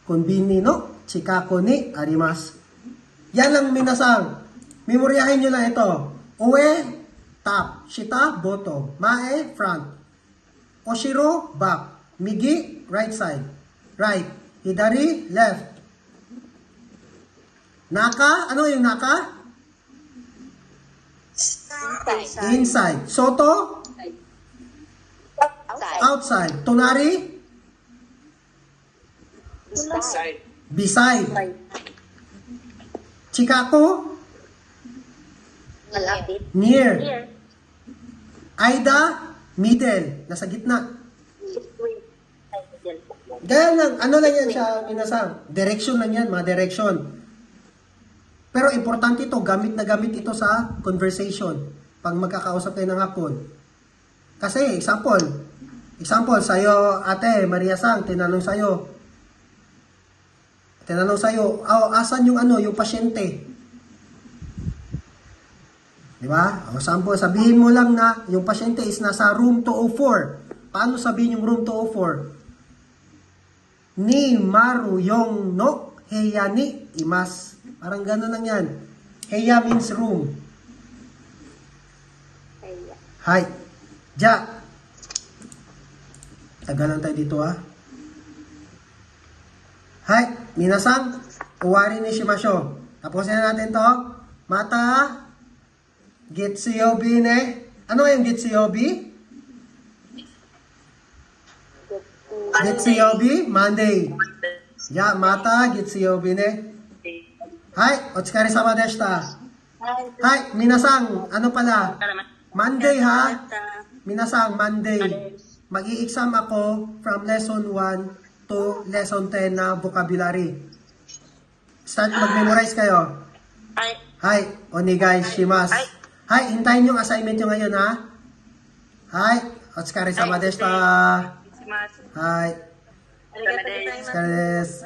konbini no, chikaku ni arimas. Yan lang minasang. Memoryahin nyo lang ito. Ue, top. Shita, bottom. Mae, front. Oshiro, back. Migi, right side. Right. Hidari, left. Naka, ano yung naka? Inside. Soto, outside. Tonari, Side. beside. Chikaku, Malapit. near. Here. Aida, middle. Nasa gitna. Gaya lang, ano lang yan siya, minasang. Direction lang yan, mga direction. Pero importante ito, gamit na gamit ito sa conversation. Pag magkakausap kayo ng hapon. Kasi, example, sa'yo, ate, Maria Sang, tinanong sa'yo, asan yung yung pasyente? Di ba? O, sample, sabihin mo lang na yung pasyente is nasa room 204. Paano sabihin yung room 204? Ni maru yung no heya ni imas. Parang gano'n lang yan. Heya means room. Hi. Ja. Tagalan tayo dito ha. Hi. Minasang. Uwari ni shimasho. Tapusin na natin to. Mata. Getsuyobi ne. Ano yung Getsuyobi? Getsuyobi? Monday. Ja, mata. Getsuyobi ne. Hi. Otsukare-sama deshita. Hi. Minasang. Ano pala? Monday ha. Minasang, Monday. Mag-i-exam ako from lesson 1 to lesson 10 na vocabulary. Start mag-memorize kayo. Hi, onigai shimasu. Hi, hintayin yung assignment nyo ngayon ha. Hi, otsukare-sama deshita. Hi, otsukare desu.